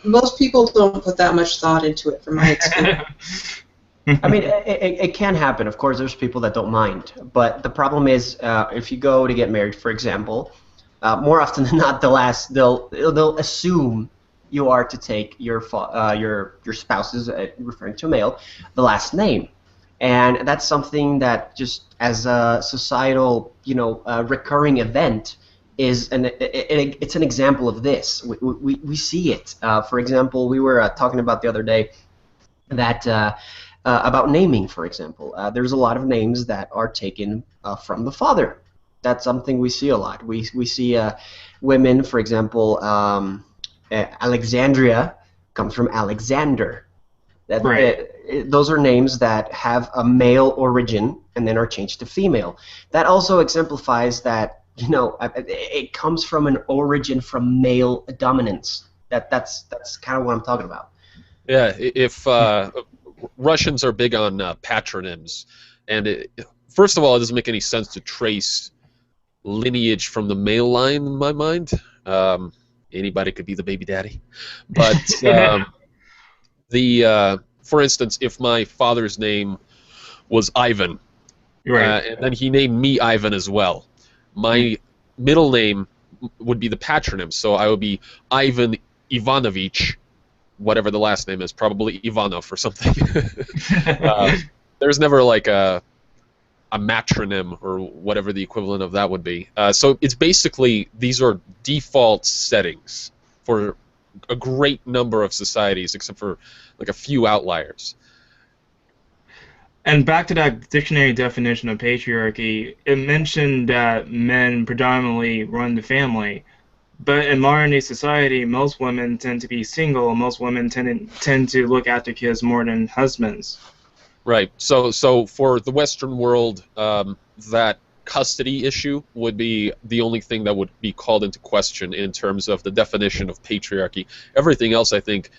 Most people don't put that much thought into it, from my experience. I mean, it can happen. Of course, there's people that don't mind. But the problem is, if you go to get married, for example, more often than not, they'll assume you are to take your spouse's, referring to a male, the last name, and that's something that just as a societal, recurring event it's an example of this. We see it. For example, we were talking about the other day that. About naming, for example. There's a lot of names that are taken from the father. That's something we see a lot. We see women, for example, Alexandria comes from Alexander. Right. Those are names that have a male origin and then are changed to female. That also exemplifies that, it comes from an origin from male dominance. That's kind of what I'm talking about. Yeah, if Russians are big on patronyms, and first of all, it doesn't make any sense to trace lineage from the male line in my mind. Anybody could be the baby daddy, but for instance, if my father's name was Ivan, Right. and then he named me Ivan as well, my middle name would be the patronym, so I would be Ivan Ivanovich. Whatever the last name is, probably Ivanov or something. There's never like a matronym or whatever the equivalent of that would be. So it's basically, these are default settings for a great number of societies, except for like a few outliers. And back to that dictionary definition of patriarchy, it mentioned that men predominantly run the family. But in modern day society, most women tend to be single. Most women tend to look after kids more than husbands. Right. So for the Western world, that custody issue would be the only thing that would be called into question in terms of the definition of patriarchy. Everything else, I think,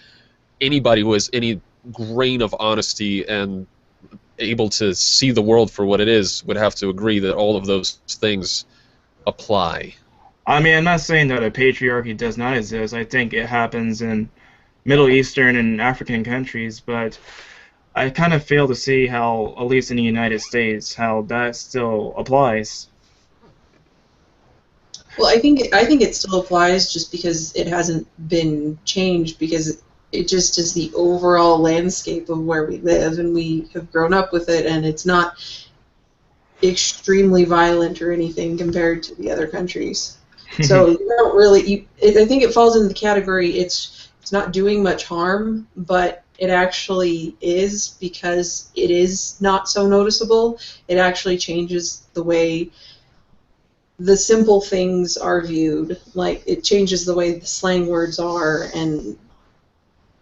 anybody who has any grain of honesty and able to see the world for what it is would have to agree that all of those things apply. I mean, I'm not saying that a patriarchy does not exist. I think it happens in Middle Eastern and African countries, but I kind of fail to see how, at least in the United States, how that still applies. Well, I think it still applies just because it hasn't been changed, because it just is the overall landscape of where we live, and we have grown up with it, and it's not extremely violent or anything compared to the other countries. So you don't really. I think it falls into the category. It's not doing much harm, but it actually is, because it is not so noticeable. It actually changes the way the simple things are viewed. Like, it changes the way the slang words are and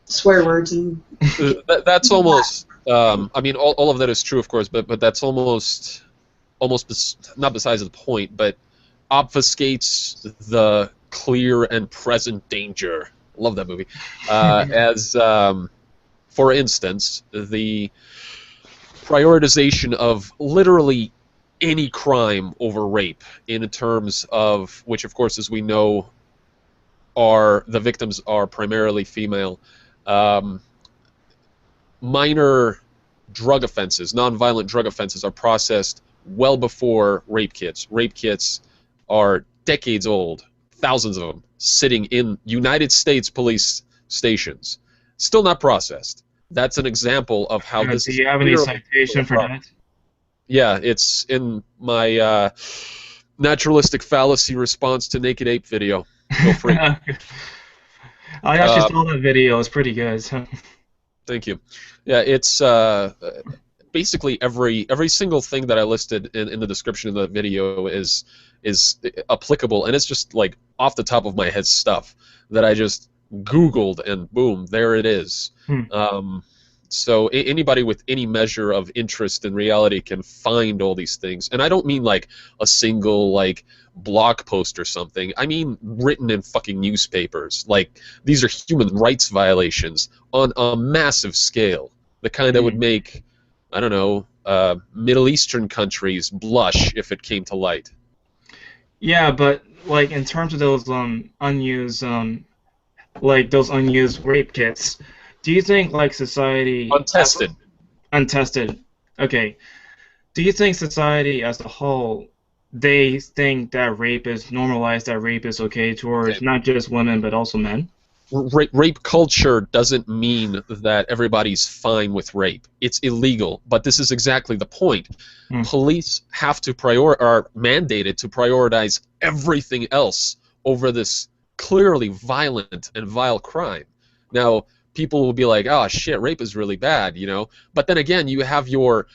swear words and. That's almost. I mean, all of that is true, of course, but that's almost not besides the point, but obfuscates the clear and present danger. Love that movie. As, for instance, the prioritization of literally any crime over rape, in terms of which, of course, as we know, the victims are primarily female. Minor drug offenses, nonviolent drug offenses, are processed well before rape kits. Rape kits are decades old, thousands of them, sitting in United States police stations, still not processed. That's an example of how this. Do you have any citation for that? Yeah, it's in my naturalistic fallacy response to Naked Ape video. Feel free. I actually saw that video. It's pretty good. So. Thank you. Yeah, it's basically every single thing that I listed in the description of the video is applicable, and it's just like off the top of my head stuff that I just Googled, and boom, there it is. So anybody with any measure of interest in reality can find all these things. And I don't mean like a single like blog post or something. I mean written in fucking newspapers. Like these are human rights violations on a massive scale. The kind that would make, I don't know, Middle Eastern countries blush if it came to light. Yeah, but like in terms of those unused like those unused rape kits, do you think like society Untested. Untested. Okay. Do you think society as a whole, they think that rape is normalized, that rape is okay towards not just women but also men? Rape culture doesn't mean that everybody's fine with rape. It's illegal, but this is exactly the point. Police have to are mandated to prioritize everything else over this clearly violent and vile crime. Now, people will be like, "Oh shit, rape is really bad," you know. But then again, you have your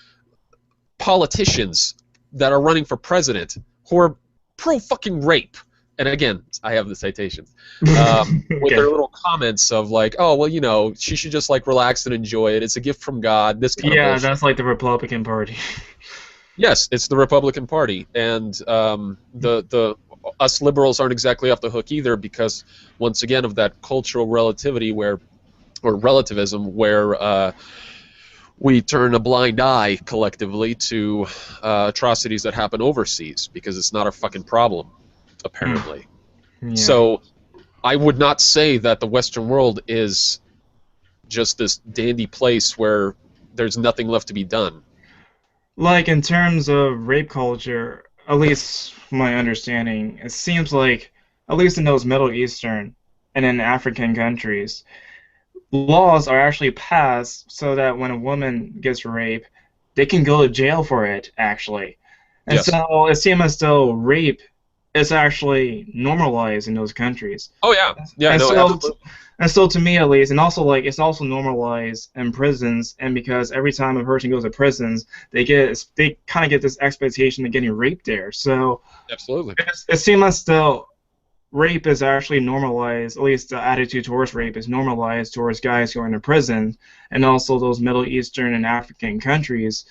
politicians that are running for president who are pro fucking rape. And again, I have the citations, with their little comments of like, oh, well, you know, she should just like relax and enjoy it. It's a gift from God. This kind of bullshit. That's like the Republican Party. Yes, it's the Republican Party, and the us liberals aren't exactly off the hook either because once again of that cultural relativity or relativism where we turn a blind eye collectively to atrocities that happen overseas because it's not our fucking problem. Apparently. Yeah. So I would not say that the Western world is just this dandy place where there's nothing left to be done. Like in terms of rape culture, at least from my understanding, it seems like, at least in those Middle Eastern and in African countries, laws are actually passed so that when a woman gets raped, they can go to jail for it, actually. And so it seems as though rape is actually normalized in those countries. Oh yeah, yeah. And so to me at least, and also like it's also normalized in prisons, and because every time a person goes to prisons, they kind of get this expectation of getting raped there. So absolutely, it seems as though rape is actually normalized. At least the attitude towards rape is normalized towards guys going to prison, and also those Middle Eastern and African countries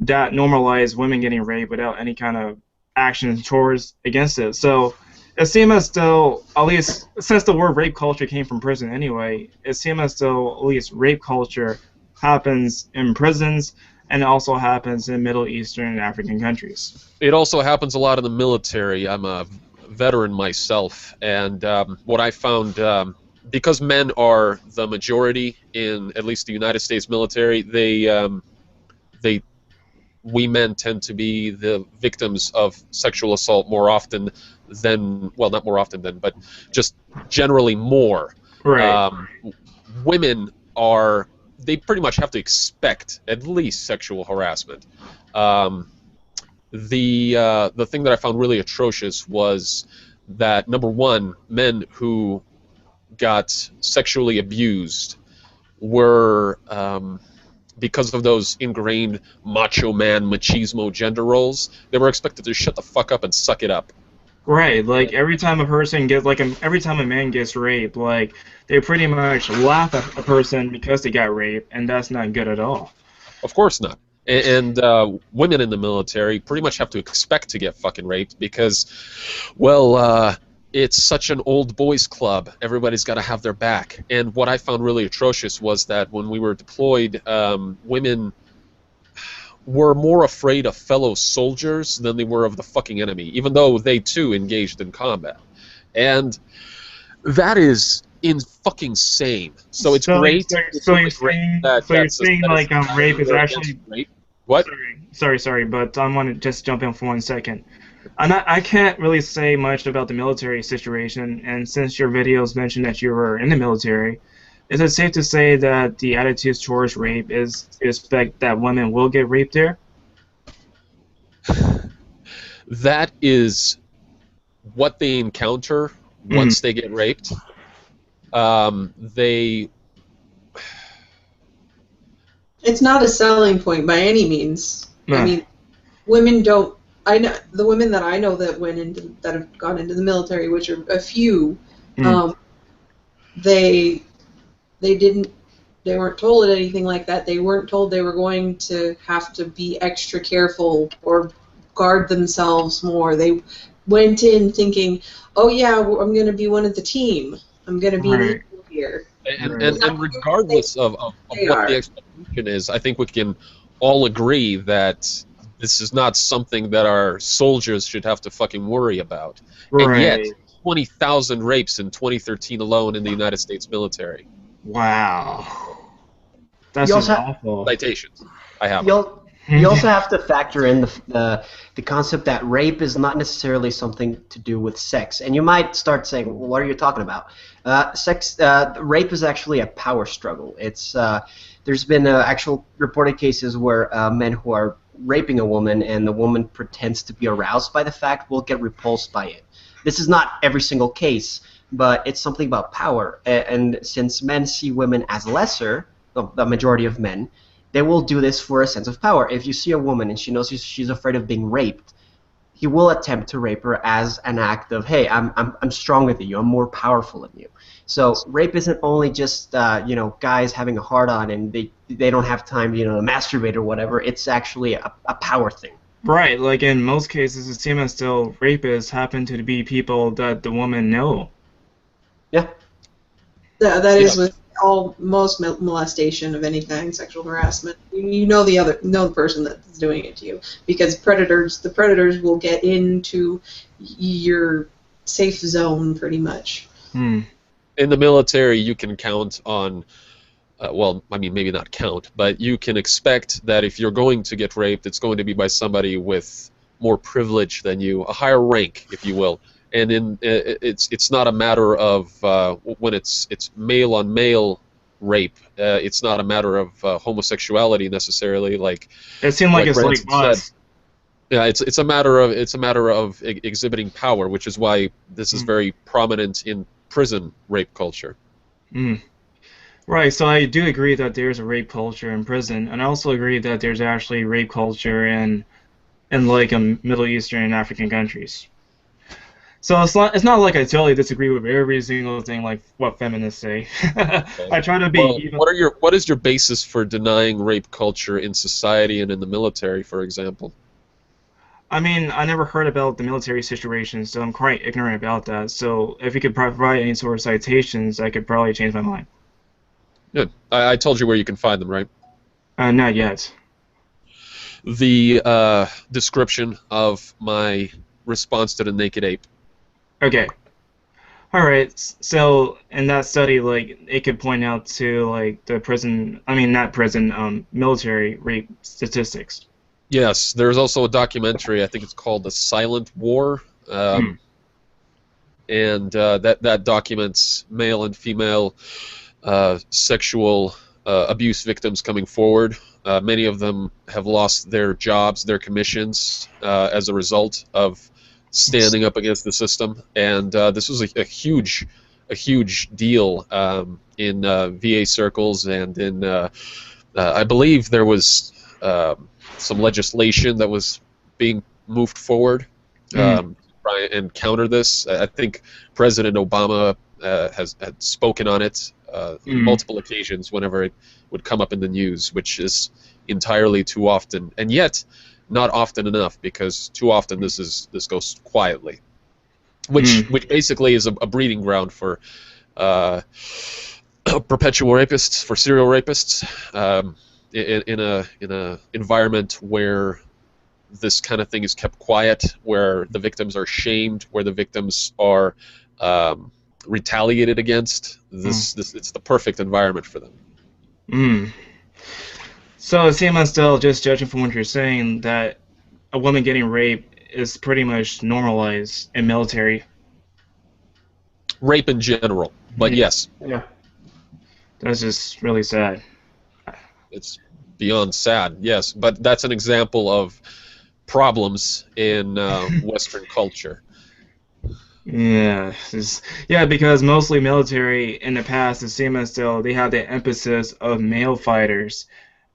that normalize women getting raped without any kind of action towards against it. So it seems as though, at least since the word rape culture came from prison anyway, it seems as though at least rape culture happens in prisons and it also happens in Middle Eastern and African countries. It also happens a lot in the military. I'm a veteran myself, and what I found, because men are the majority in at least the United States military, we men tend to be the victims of sexual assault more often than, well, not more often than, but just generally more. Right. Women they pretty much have to expect at least sexual harassment. The thing that I found really atrocious was that, number one, men who got sexually abused were, because of those ingrained macho man, machismo gender roles, they were expected to shut the fuck up and suck it up. Right, like every time a person gets, like every time a man gets raped, like they pretty much laugh at a person because they got raped, and that's not good at all. Of course not. And women in the military pretty much have to expect to get fucking raped because, well, it's such an old boys club. Everybody's got to have their back. And what I found really atrocious was that when we were deployed, women were more afraid of fellow soldiers than they were of the fucking enemy, even though they too engaged in combat. And that is fucking sane. So it's great. So you're saying like rape is actually rape? What? Sorry, but I want to just jump in for 1 second. I can't really say much about the military situation, and since your videos mentioned that you were in the military, is it safe to say that the attitudes towards rape is expect that women will get raped there? That is what they encounter once they get raped. It's not a selling point by any means. No. I mean, women don't. I know the women that I know that have gone into the military, which are a few. They They weren't told anything like that. They weren't told they were going to have to be extra careful or guard themselves more. They went in thinking, "Oh yeah, I'm going to be one of the team. I'm going to be an Right. equal here." And regardless of They what the are. expectation is, I think we can all agree that this is not something that our soldiers should have to fucking worry about. And yet, Right. 20,000 rapes in 2013 alone in the United States military. Wow. That's You just also awful. Citations. I have. you also have to factor in the concept that rape is not necessarily something to do with sex. And you might start saying, well, what are you talking about? Rape is actually a power struggle. There's been actual reported cases where men who are raping a woman and the woman pretends to be aroused by the fact will get repulsed by it. This is not every single case, but it's something about power. And since men see women as lesser, the majority of men, they will do this for a sense of power. If you see a woman and she knows she's afraid of being raped, he will attempt to rape her as an act of, hey, I'm stronger than you, I'm more powerful than you. So rape isn't only just guys having a hard on and they don't have time to masturbate or whatever. It's actually a power thing. Right, like in most cases, it seems as though rapists happen to be people that the women know. Yeah. That is with most molestation of any kind, sexual harassment. You know the person that's doing it to you, because the predators will get into your safe zone pretty much. Hmm. In the military, you can count on, well, I mean, maybe not count, but you can expect that if you're going to get raped, it's going to be by somebody with more privilege than you, a higher rank, if you will. And it's not a matter of when it's male on male rape. It's not a matter of homosexuality necessarily. Like It seemed like it's Branson like us. said. Yeah, it's a matter of exhibiting power, which is why this is very prominent in prison rape culture. Mm. Right, so I do agree that there's a rape culture in prison, and I also agree that there's actually rape culture in like Middle Eastern and African countries. So it's not like I totally disagree with every single thing like what feminists say. I try to be Well, even. what is your basis for denying rape culture in society and in the military, for example? I mean, I never heard about the military situation, so I'm quite ignorant about that. So if you could provide any sort of citations, I could probably change my mind. Good. I told you where you can find them, right? Not yet. The description of my response to the naked ape. Okay. All right. So in that study, like, it could point out to like the prison. I mean, not prison. Military rape statistics. Yes, there's also a documentary. I think it's called "The Silent War," and that documents male and female sexual abuse victims coming forward. Many of them have lost their jobs, their commissions, as a result of standing up against the system. And this was a huge deal in VA circles, and in I believe there was some legislation that was being moved forward to try and counter this. I think President Obama had spoken on it multiple occasions whenever it would come up in the news, which is entirely too often, and yet not often enough, because too often this goes quietly, which basically is a breeding ground for perpetual rapists, for serial rapists, in a environment where this kind of thing is kept quiet, where the victims are shamed, where the victims are retaliated against. It's the perfect environment for them. So it seems as though, just judging from what you're saying, that a woman getting raped is pretty much normalized in military. Rape in general, but yes. Yeah. That's just really sad. It's beyond sad, yes, but that's an example of problems in Western culture. Yeah, because mostly military in the past, it seemed as though they had the emphasis of male fighters,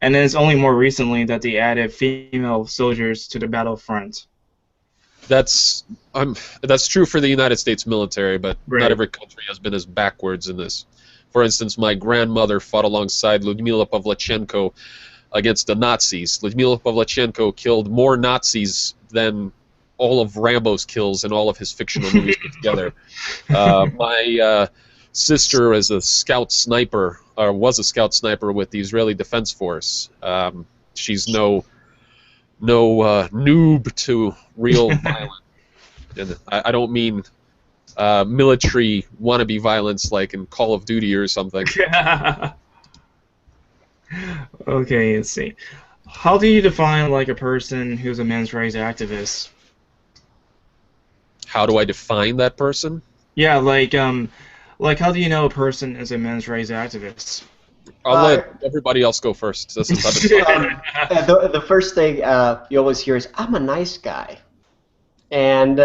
and then it's only more recently that they added female soldiers to the battlefront. That's that's true for the United States military, but Right. not every country has been as backwards in this. For instance, my grandmother fought alongside Lyudmila Pavlichenko against the Nazis. Lyudmila Pavlichenko killed more Nazis than all of Rambo's kills in all of his fictional movies put together. My sister is a scout sniper, or was a scout sniper with the Israeli Defense Force. She's no noob to real violence. And I don't mean military wannabe violence like in Call of Duty or something. Okay, let's see. How do you define like a person who's a men's rights activist? How do I define that person? Yeah, like how do you know a person is a men's rights activist? I'll let everybody else go first. This is the first thing you always hear is, "I'm a nice guy," and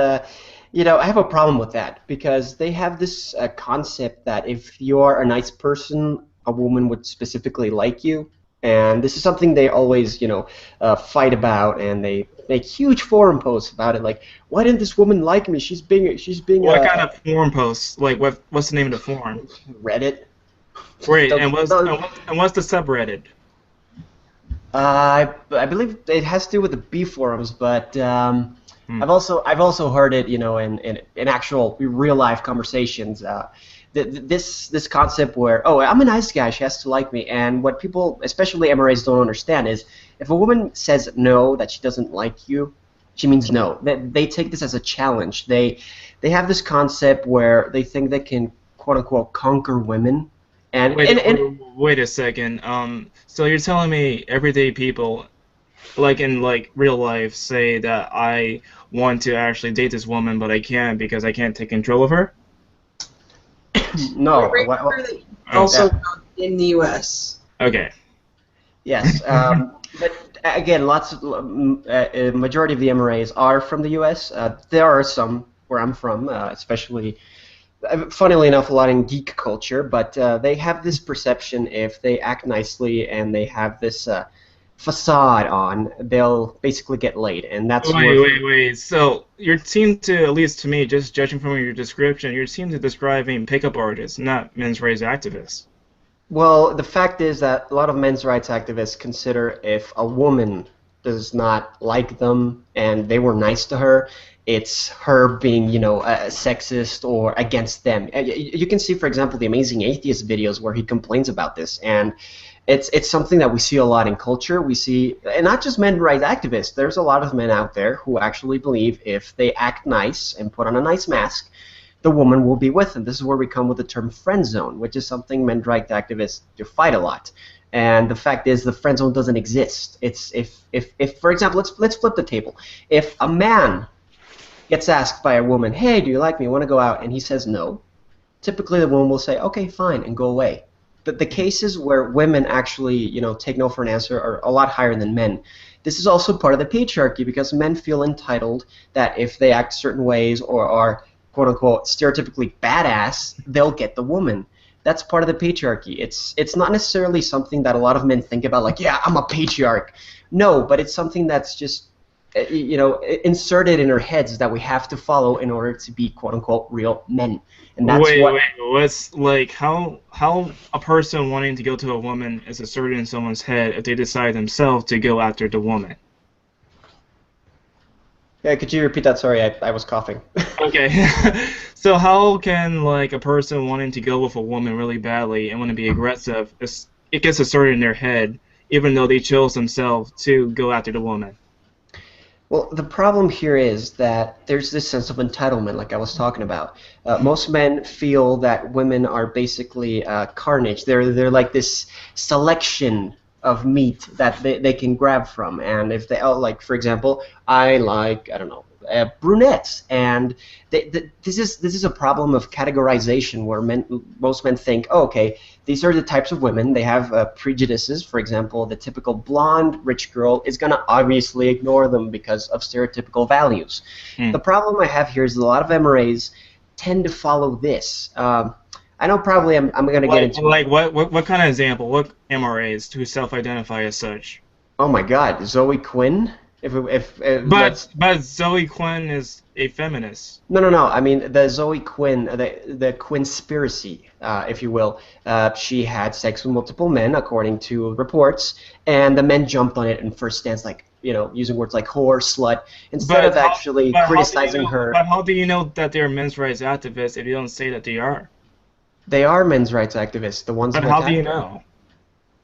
you know, I have a problem with that because they have this concept that if you are a nice person, a woman would specifically like you, and this is something they always, you know, fight about, and they make huge forum posts about it. Like, why didn't this woman like me? She's being. What kind of forum posts? Like, what's the name of the forum? Reddit. Wait, and what's the subreddit? I believe it has to do with the B forums, but I've also heard it, you know, in actual real life conversations. This concept where, oh, I'm a nice guy, she has to like me, and what people, especially MRAs, don't understand is if a woman says no, that she doesn't like you, she means no. They take this as a challenge. They have this concept where they think they can quote unquote conquer women. And wait a second. So you're telling me everyday people, like in like real life, say that I want to actually date this woman, but I can't because I can't take control of her? No. Also in the U.S. Okay. Yes. But again, lots of a majority of the MRAs are from the U.S. There are some where I'm from, especially. Funnily enough, a lot in geek culture, but they have this perception if they act nicely and they have this facade on, they'll basically get laid, and that's wait. So you seem to, at least to me, just judging from your description, you seem to describing pickup artists, not men's rights activists. Well, the fact is that a lot of men's rights activists consider if a woman does not like them and they were nice to her, it's her being, you know, sexist or against them. You can see, for example, the Amazing Atheist videos where he complains about this, and it's something that we see a lot in culture. We see, and not just men rights activists, there's a lot of men out there who actually believe if they act nice and put on a nice mask, the woman will be with them. This is where we come with the term friend zone, which is something men rights activists do fight a lot. And the fact is, the friend zone doesn't exist. It's if for example, let's flip the table. If a man gets asked by a woman, hey, do you like me? I want to go out, and he says no, typically the woman will say, okay, fine, and go away. But the cases where women actually, you know, take no for an answer are a lot higher than men. This is also part of the patriarchy because men feel entitled that if they act certain ways or are, quote-unquote, stereotypically badass, they'll get the woman. That's part of the patriarchy. It's not necessarily something that a lot of men think about, like, yeah, I'm a patriarch. No, but it's something that's just, you know, inserted in our heads that we have to follow in order to be quote-unquote real men. And that's what's like how a person wanting to go to a woman is inserted in someone's head if they decide themselves to go after the woman. Yeah, could you repeat that? Sorry, I was coughing. Okay. So how can like a person wanting to go with a woman really badly and want to be aggressive, it gets inserted in their head even though they chose themselves to go after the woman? Well, the problem here is that there's this sense of entitlement, like I was talking about. Most men feel that women are basically carnage. They're like this selection of meat that they can grab from. And if they, like, for example, I like, I don't know, brunettes, and this is a problem of categorization where most men think, oh, okay, these are the types of women. They have prejudices. For example, the typical blonde rich girl is going to obviously ignore them because of stereotypical values. The problem I have here is that a lot of MRAs tend to follow this. I know probably I'm going to get into like what kind of example? What MRAs who self-identify as such? Oh my God, Zoe Quinn. But Zoe Quinn is a feminist. No. I mean the Zoe Quinn, the Quinspiracy, if you will. She had sex with multiple men, according to reports, and the men jumped on it in first stance, like using words like whore, slut, instead of actually criticizing her. But how do you know that they're men's rights activists if you don't say that they are? They are men's rights activists, the ones. But how do you know?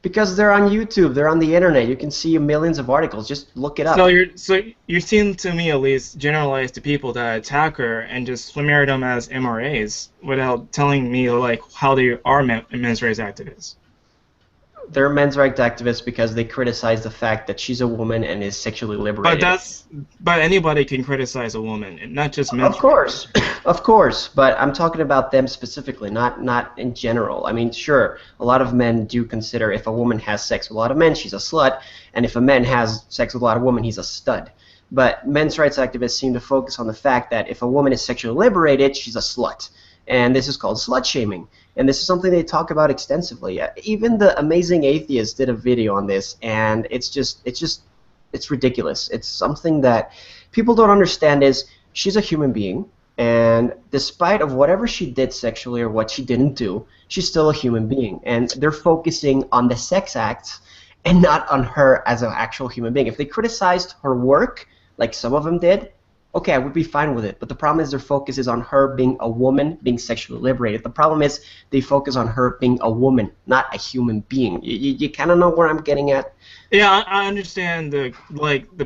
Because they're on YouTube, they're on the internet. You can see millions of articles. Just look it up. So you seem to me at least generalize the people that attack her and just smear them as MRAs without telling me like how they are men's rights activists. They're men's rights activists because they criticize the fact that she's a woman and is sexually liberated. But anybody can criticize a woman, not just men. Of course, of course. But I'm talking about them specifically, not in general. I mean, sure, a lot of men do consider if a woman has sex with a lot of men, she's a slut, and if a man has sex with a lot of women, he's a stud. But men's rights activists seem to focus on the fact that if a woman is sexually liberated, she's a slut. And this is called slut shaming. And this is something they talk about extensively. Even the Amazing Atheist did a video on this, and it's ridiculous. It's something that people don't understand is she's a human being, and despite of whatever she did sexually or what she didn't do, she's still a human being. And they're focusing on the sex acts and not on her as an actual human being. If they criticized her work, like some of them did, okay, I would be fine with it. But the problem is their focus is on her being a woman, being sexually liberated. The problem is they focus on her being a woman, not a human being. You kind of know where I'm getting at? Yeah, I understand the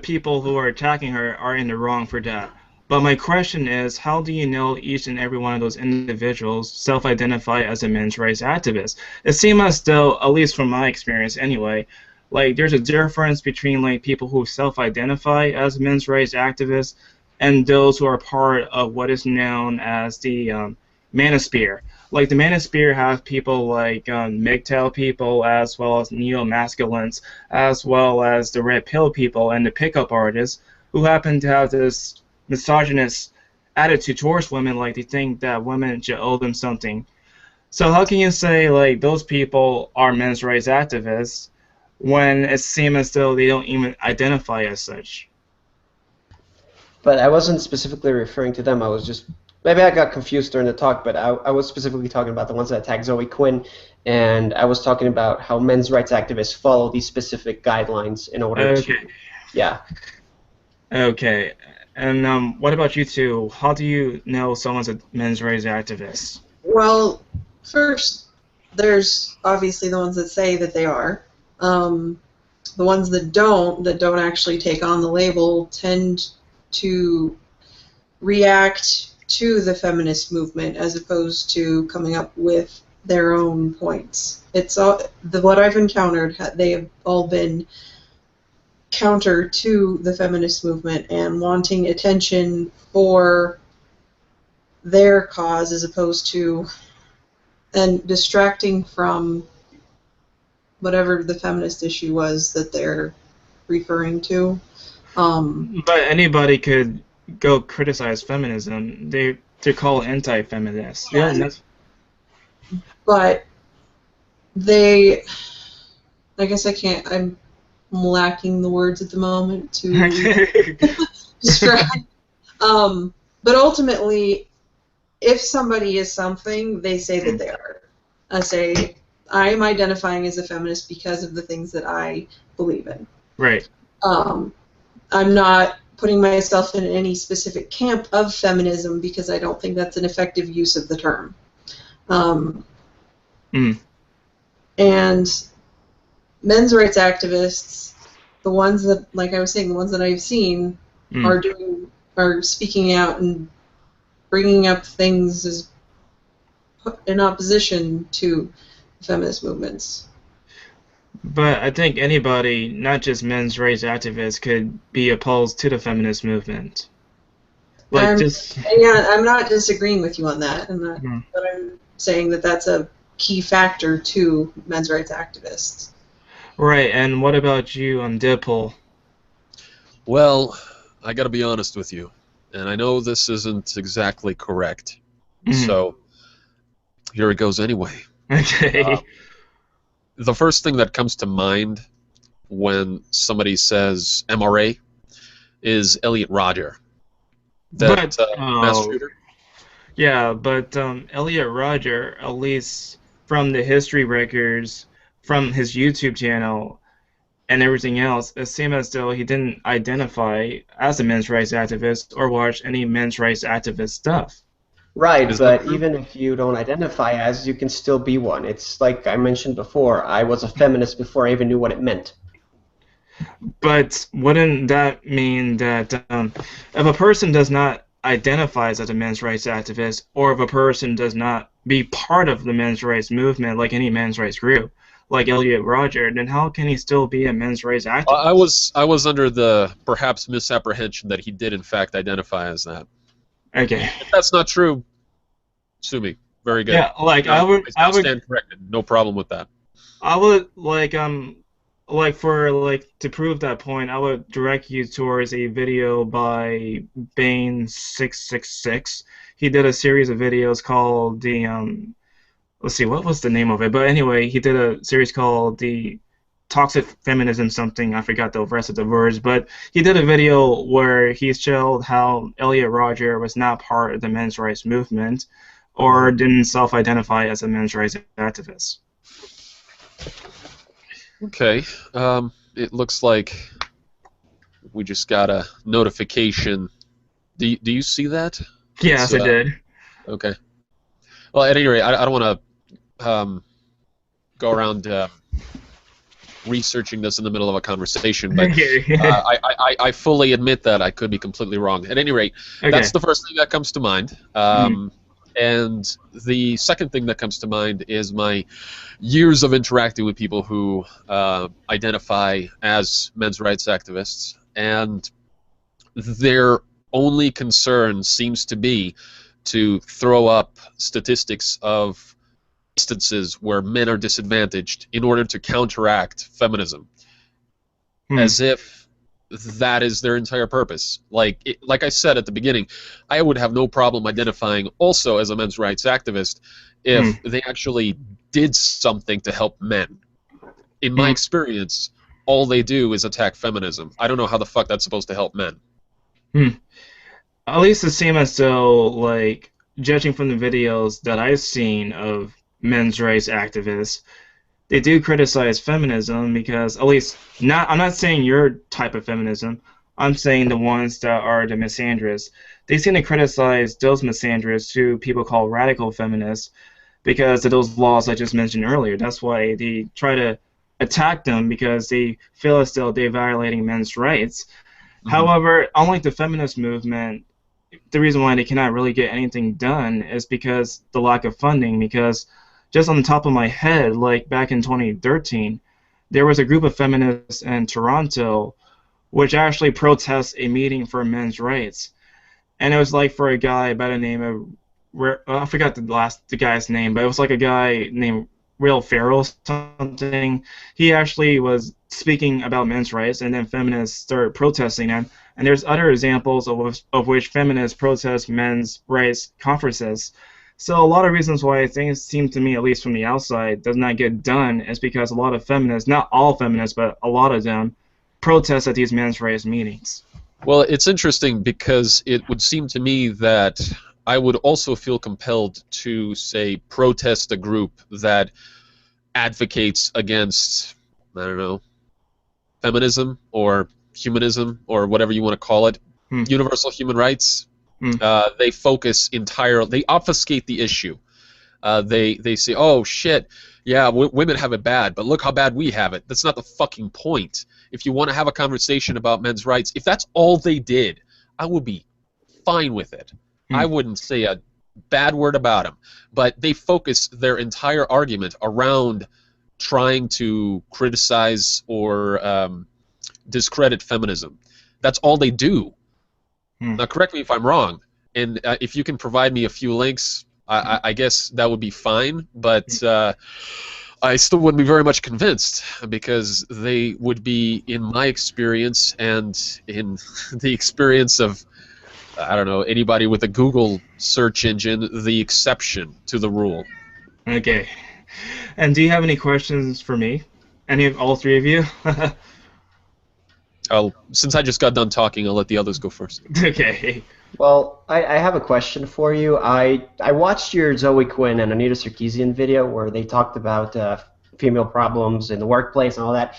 people who are attacking her are in the wrong for that. But my question is, how do you know each and every one of those individuals self-identify as a men's rights activist? It seems as though, at least from my experience anyway, like there's a difference between like people who self-identify as men's rights activists and those who are part of what is known as the manosphere. Like the manosphere have people like MGTOW people, as well as neo-masculines, as well as the red pill people and the pickup artists, who happen to have this misogynist attitude towards women, like they think that women should owe them something. So how can you say like those people are men's rights activists when it seems as though they don't even identify as such? But I wasn't specifically referring to them. I was just, maybe I got confused during the talk, but I was specifically talking about the ones that attack Zoe Quinn, and I was talking about how men's rights activists follow these specific guidelines in order to, yeah. Okay, and what about you two? How do you know someone's a men's rights activist? Well, first, there's obviously the ones that say that they are. The ones that don't actually take on the label tend to react to the feminist movement as opposed to coming up with their own points. It's all what I've encountered. They have all been counter to the feminist movement and wanting attention for their cause as opposed to and distracting from whatever the feminist issue was that they're referring to. But anybody could go criticize feminism. They're called anti-feminists. Yeah, but they, I guess I can't. I'm lacking the words at the moment to describe. But ultimately, if somebody is something, they say that they are. I say I'm identifying as a feminist because of the things that I believe in. Right. I'm not putting myself in any specific camp of feminism because I don't think that's an effective use of the term. And men's rights activists, the ones that, like I was saying, the ones that I've seen are speaking out and bringing up things as in opposition to feminist movements. But I think anybody, not just men's rights activists, could be opposed to the feminist movement. Like yeah, I'm not disagreeing with you on that, but I'm saying that that's a key factor to men's rights activists. Right, and what about you on Deadpool? Well, I gotta be honest with you, and I know this isn't exactly correct, so here it goes anyway. Okay. The first thing that comes to mind when somebody says MRA is Elliot Rodger. That But mass shooter? yeah, but Elliot Rodger, at least from the history records, from his YouTube channel and everything else, it seemed as though he didn't identify as a men's rights activist or watch any men's rights activist stuff. Right, Is that but true? even if you don't identify as, you can still be one. It's like I mentioned before, I was a feminist before I even knew what it meant. But wouldn't that mean that if a person does not identify as a men's rights activist, or if a person does not be part of the men's rights movement, like any men's rights group, like Elliot Rodger, then how can he still be a men's rights I activist? was I was under the perhaps misapprehension that he did in fact identify as that. Okay. If that's not true, sue me. Very good. Yeah, like I I would, stand corrected. No problem with that. I would like for like to prove that point, I would direct you towards a video by Bane666. He did a series of videos called the let's see, what was the name of it? But anyway, he did a series called the Toxic Feminism something. I forgot the rest of the words, but he did a video where he showed how Elliot Rodger was not part of the men's rights movement or didn't self-identify as a men's rights activist. Okay. It looks like we just got a notification. Do you see that? Yes, I did. Okay. Well, at any rate, I don't want to go around researching this in the middle of a conversation, but I fully admit that I could be completely wrong. At any rate, Okay. that's the first thing that comes to mind. And the second thing that comes to mind is my years of interacting with people who identify as men's rights activists, and their only concern seems to be to throw up statistics of instances where men are disadvantaged in order to counteract feminism, as if that is their entire purpose. Like I said at the beginning, I would have no problem identifying also as a men's rights activist if they actually did something to help men. In my experience, all they do is attack feminism. I don't know how the fuck that's supposed to help men. At least it seems as though, like, judging from the videos that I've seen of men's rights activists, they do criticize feminism because, at least, I'm not saying your type of feminism, I'm saying the ones that are the misandrists. They seem to criticize those misandrists who people call radical feminists because of those laws I just mentioned earlier. That's why they try to attack them, because they feel as though they're violating men's rights. However, unlike the feminist movement, the reason why they cannot really get anything done is because the lack of funding. Because just on the top of my head, like back in 2013, there was a group of feminists in Toronto which actually protests a meeting for men's rights, and it was like for a guy by the name of, I forgot the guy's name, but it was like a guy named Will Ferrell something. He actually was speaking about men's rights, and then feminists started protesting him. And there's other examples of which feminists protest men's rights conferences. So a lot of reasons why things seem to me, at least from the outside, does not get done is because a lot of feminists, not all feminists, but a lot of them, protest at these men's rights meetings. Well, it's interesting because it would seem to me that I would also feel compelled to, say, protest a group that advocates against, I don't know, feminism or humanism or whatever you want to call it, universal human rights. They focus entirely, they obfuscate the issue. They say, oh shit, yeah, women have it bad, but look how bad we have it. That's not the fucking point. If you want to have a conversation about men's rights, if that's all they did, I would be fine with it. I wouldn't say a bad word about them. But they focus their entire argument around trying to criticize or discredit feminism. That's all they do. Now, correct me if I'm wrong, and if you can provide me a few links, I guess that would be fine, but I still wouldn't be very much convinced, because they would be, in my experience and in the experience of, I don't know, anybody with a Google search engine, the exception to the rule. Okay. And do you have any questions for me? Any of all three of you? Since I just got done talking, I'll let the others go first. Okay. Well, I have a question for you. I watched your Zoe Quinn and Anita Sarkeesian video where they talked about female problems in the workplace and all that.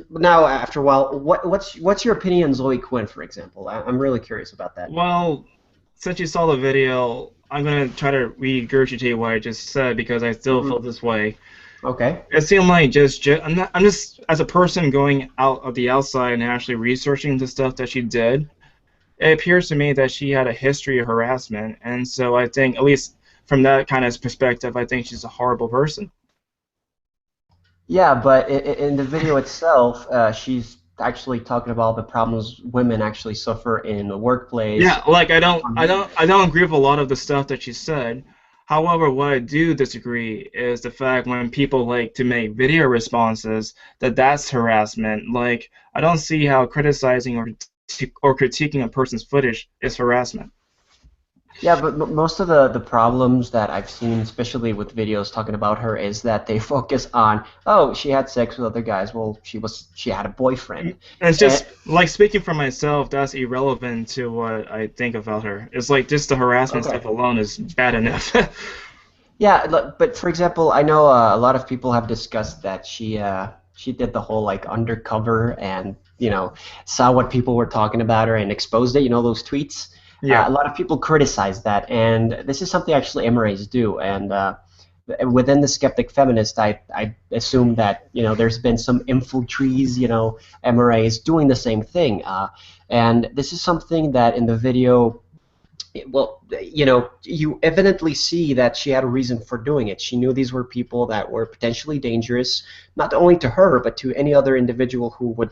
Now, after a while, what's your opinion on Zoe Quinn, for example? I'm really curious about that. Well, since you saw the video, I'm gonna try to regurgitate what I just said because I still feel this way. Okay. It seemed like I'm just as a person going out of the outside and actually researching the stuff that she did. It appears to me that she had a history of harassment, and so I think, at least from that kind of perspective, I think she's a horrible person. Yeah, but in the video itself, she's actually talking about the problems women actually suffer in the workplace. Yeah, like I don't agree with a lot of the stuff that she said. However, what I do disagree is the fact when people like to make video responses that's harassment. Like I don't see how criticizing or critiquing a person's footage is harassment. Yeah, but most of the problems that I've seen, especially with videos talking about her, is that they focus on, oh, she had sex with other guys. Well, she had a boyfriend. And it's just like speaking for myself, that's irrelevant to what I think about her. It's like just the harassment stuff alone is bad enough. Yeah, but for example, I know a lot of people have discussed that she did the whole like undercover and saw what people were talking about her and exposed it. You know those tweets. Yeah. A lot of people criticize that, and this is something actually MRAs do. And within the Skeptic Feminist, I assume that there's been some infiltrees, MRAs doing the same thing. And this is something that in the video, well, you evidently see that she had a reason for doing it. She knew these were people that were potentially dangerous, not only to her, but to any other individual who would,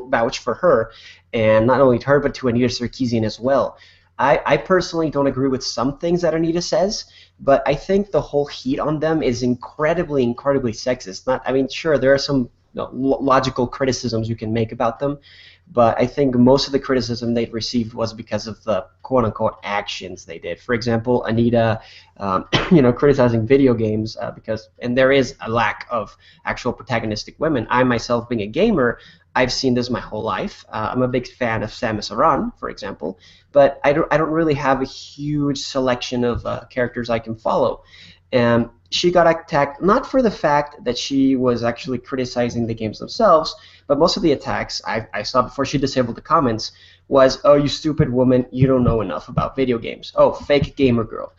vouch for her, and not only to her, but to Anita Sarkeesian as well. I personally don't agree with some things that Anita says, but I think the whole heat on them is incredibly, incredibly sexist. Sure, there are some logical criticisms you can make about them, but I think most of the criticism they received was because of the quote-unquote actions they did. For example, Anita, criticizing video games and there is a lack of actual protagonistic women. I myself, being a gamer, I've seen this my whole life. I'm a big fan of Samus Aran, for example, but I don't really have a huge selection of characters I can follow. And she got attacked not for the fact that she was actually criticizing the games themselves, but most of the attacks I saw before she disabled the comments was, oh, you stupid woman, you don't know enough about video games. Oh, fake gamer girl.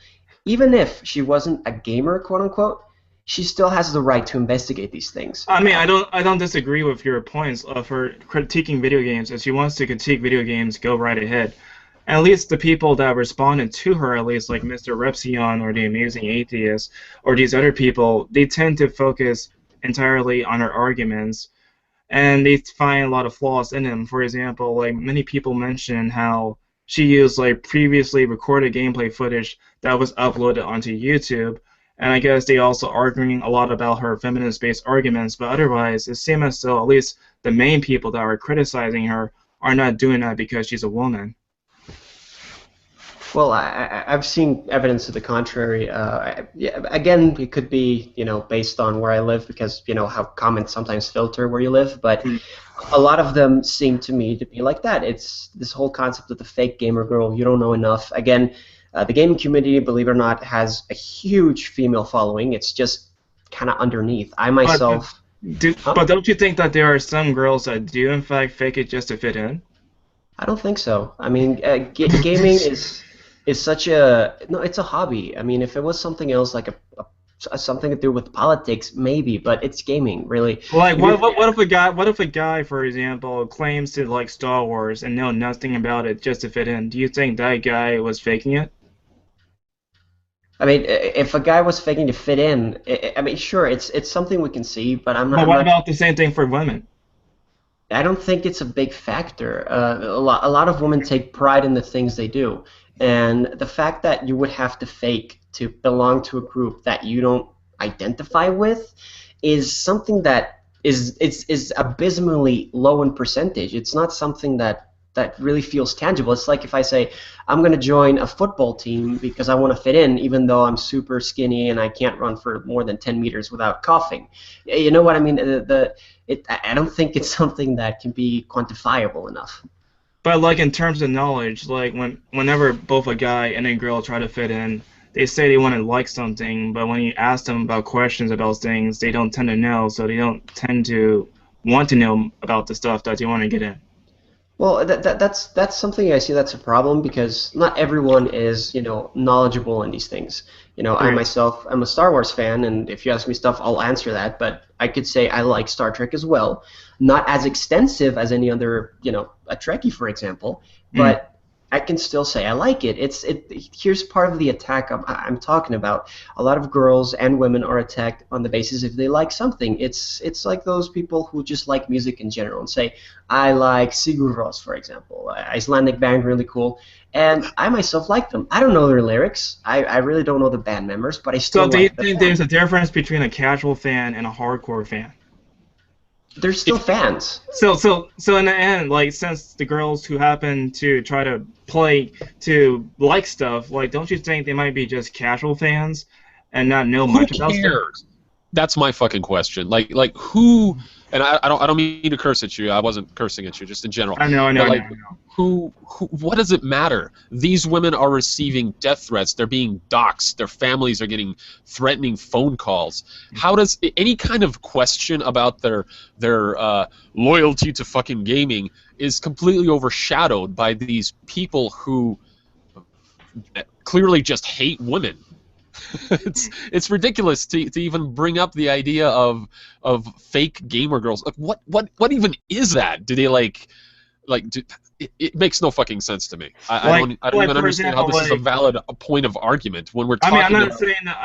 Even if she wasn't a gamer, quote unquote, she still has the right to investigate these things. I mean, I don't disagree with your points of her critiquing video games. If she wants to critique video games, go right ahead. At least the people that responded to her, at least like Mr. Repsion or the Amazing Atheist or these other people, they tend to focus entirely on her arguments, and they find a lot of flaws in them. For example, like many people mention how she used like previously recorded gameplay footage that was uploaded onto YouTube. And I guess they also arguing a lot about her feminist-based arguments, but otherwise it seems as though at least the main people that are criticizing her are not doing that because she's a woman. Well, I've seen evidence to the contrary. Again, it could be based on where I live because how comments sometimes filter where you live, but a lot of them seem to me to be like that. It's this whole concept of the fake gamer girl. You don't know enough. Again. The gaming community, believe it or not, has a huge female following. It's just kind of underneath. I myself... But don't you think that there are some girls that do, in fact, fake it just to fit in? I don't think so. I mean, gaming is such a... No, it's a hobby. I mean, if it was something else, like something to do with politics, maybe, but it's gaming, really. Like, what if a guy, for example, claims to like Star Wars and know nothing about it just to fit in? Do you think that guy was faking it? I mean, if a guy was faking to fit in, I mean, sure, it's something we can see, but I'm not... But what about the same thing for women? I don't think it's a big factor. A lot of women take pride in the things they do, and the fact that you would have to fake to belong to a group that you don't identify with is something that is abysmally low in percentage. It's not something that that really feels tangible. It's like if I say I'm going to join a football team because I want to fit in, even though I'm super skinny and I can't run for more than 10 meters without coughing. You know what I mean? I don't think it's something that can be quantifiable enough. But like in terms of knowledge, like whenever both a guy and a girl try to fit in, they say they want to like something, but when you ask them about questions about things, they don't tend to know, so they don't tend to want to know about the stuff that they want to get in. Well, that's something I see that's a problem because not everyone is, knowledgeable in these things. I Right. myself, I'm a Star Wars fan, and if you ask me stuff, I'll answer that. But I could say I like Star Trek as well, not as extensive as any other, a Trekkie, for example, but I can still say I like it. Here's part of the attack I'm talking about. A lot of girls and women are attacked on the basis if they like something. It's like those people who just like music in general and say, I like Sigur Rós, for example, Icelandic band, really cool. And I myself like them. I don't know their lyrics. I really don't know the band members, but I still So do you like them. think there's a difference between a casual fan and a hardcore fan? They're still fans. So in the end, like since the girls who happen to try to play to like stuff, like don't you think they might be just casual fans and not know Who much about stuff? cares? That's my fucking question. Like who? And I don't mean to curse at you. I wasn't cursing at you, just in general. I know. But, like, who? What does it matter? These women are receiving death threats. They're being doxxed. Their families are getting threatening phone calls. How does any kind of question about their loyalty to fucking gaming is completely overshadowed by these people who clearly just hate women? It's ridiculous to even bring up the idea of fake gamer girls. Like, what even is that? Do they it makes no fucking sense to me. I don't even understand how this is a valid point of argument when we're talking I'm not about saying that.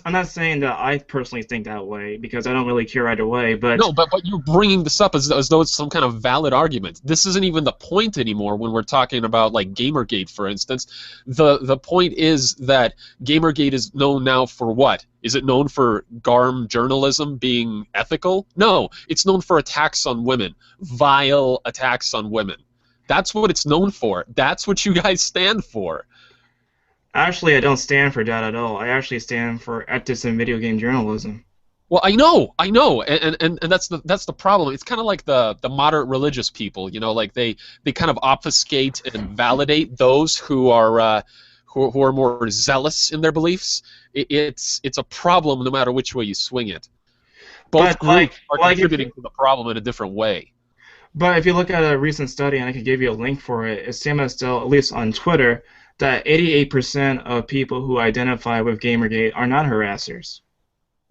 I'm not saying that I personally think that way because I don't really care either way. But no, but you're bringing this up as though it's some kind of valid argument. This isn't even the point anymore when we're talking about like Gamergate, for instance. The point is that Gamergate is known now for what? Is it known for GARM journalism being ethical? No, it's known for attacks on women, vile attacks on women. That's what it's known for. That's what you guys stand for. actually, I don't stand for that at all. I actually stand for ethics in video game journalism. Well, I know, and that's the problem. It's kind of like the moderate religious people, like they kind of obfuscate and validate those who are more zealous in their beliefs. It's a problem no matter which way you swing it. Both groups are contributing to the problem in a different way. But if you look at a recent study, and I could give you a link for it, it seems still, at least on Twitter, that 88% of people who identify with Gamergate are not harassers.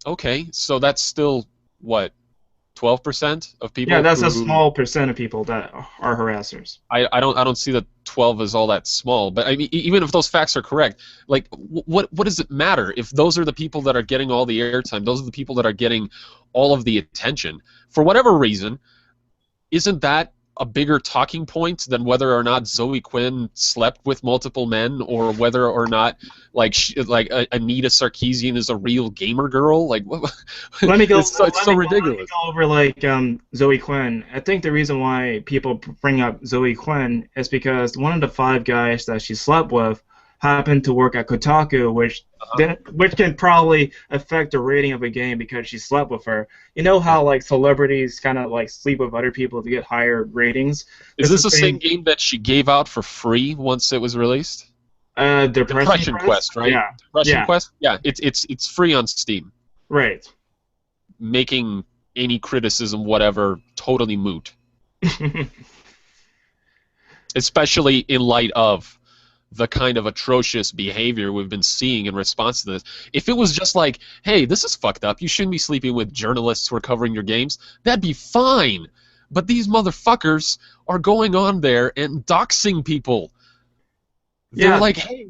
Okay, so that's still, what, 12% of people? Yeah, that's a small percent of people that are harassers. I don't see that 12 is all that small. But I mean, even if those facts are correct, like, what does it matter if those are the people that are getting all the airtime? Those are the people that are getting all of the attention. For whatever reason, isn't that a bigger talking point than whether or not Zoe Quinn slept with multiple men, or whether or not Anita Sarkeesian is a real gamer girl? Like, let me go. It's so ridiculous. Let me go over Zoe Quinn. I think the reason why people bring up Zoe Quinn is because one of the 5 guys that she slept with happened to work at Kotaku, which can probably affect the rating of a game because she slept with her. You know how like celebrities kind of like sleep with other people to get higher ratings? Is this the same game that she gave out for free once it was released? Depression Quest, right? Yeah. Depression Quest? Yeah, it's free on Steam. Right. Making any criticism whatever totally moot. Especially in light of the kind of atrocious behavior we've been seeing in response to this. If it was just like, hey, this is fucked up, you shouldn't be sleeping with journalists who are covering your games, that'd be fine. But these motherfuckers are going on there and doxing people. They're like, hey,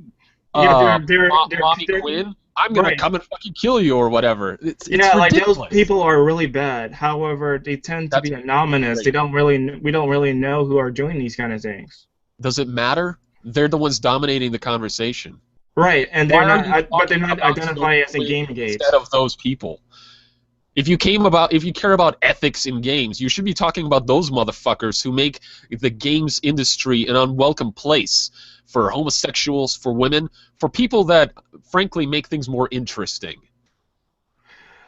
Mommy Quinn, I'm going to come and fucking kill you or whatever. It's like ridiculous. those people are really bad. However, they tend to be anonymous. We don't really know who are doing these kind of things. Does it matter? They're the ones dominating the conversation. Right, and they're not identifying as a Gamergate. Instead of those people. If you care about ethics in games, you should be talking about those motherfuckers who make the games industry an unwelcome place for homosexuals, for women, for people that, frankly, make things more interesting.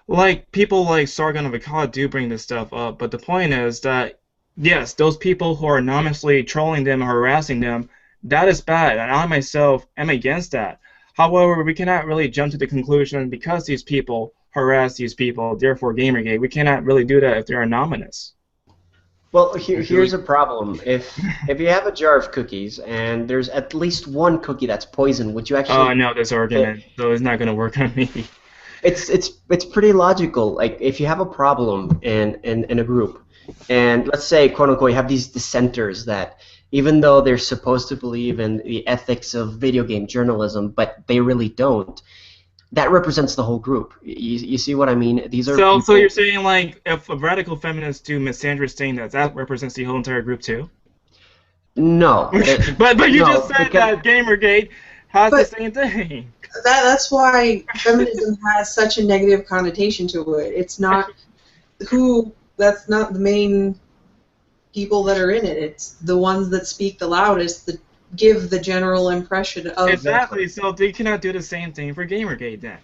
Like, people like Sargon of Akkad do bring this stuff up, but the point is that, yes, those people who are anonymously trolling them or harassing them, that is bad, and I myself am against that. However, we cannot really jump to the conclusion because these people harass these people, therefore Gamergate. We cannot really do that if they're anonymous. Well, here's a problem. If you have a jar of cookies and there's at least one cookie that's poison, would you actually? Oh, I know this argument, so it's not going to work on me. It's pretty logical. Like, if you have a problem in a group, and let's say, quote unquote, you have these dissenters that, even though they're supposed to believe in the ethics of video game journalism, but they really don't, that represents the whole group. You see what I mean? These are so you're saying, like, if a radical feminists do misandrous thing, that represents the whole entire group too? No. but you no, just said that Gamergate has the same thing. That's why feminism has such a negative connotation to it. It's not that's not the main people that are in it. It's the ones that speak the loudest that give the general impression of. Exactly. So they cannot do the same thing for Gamergate then.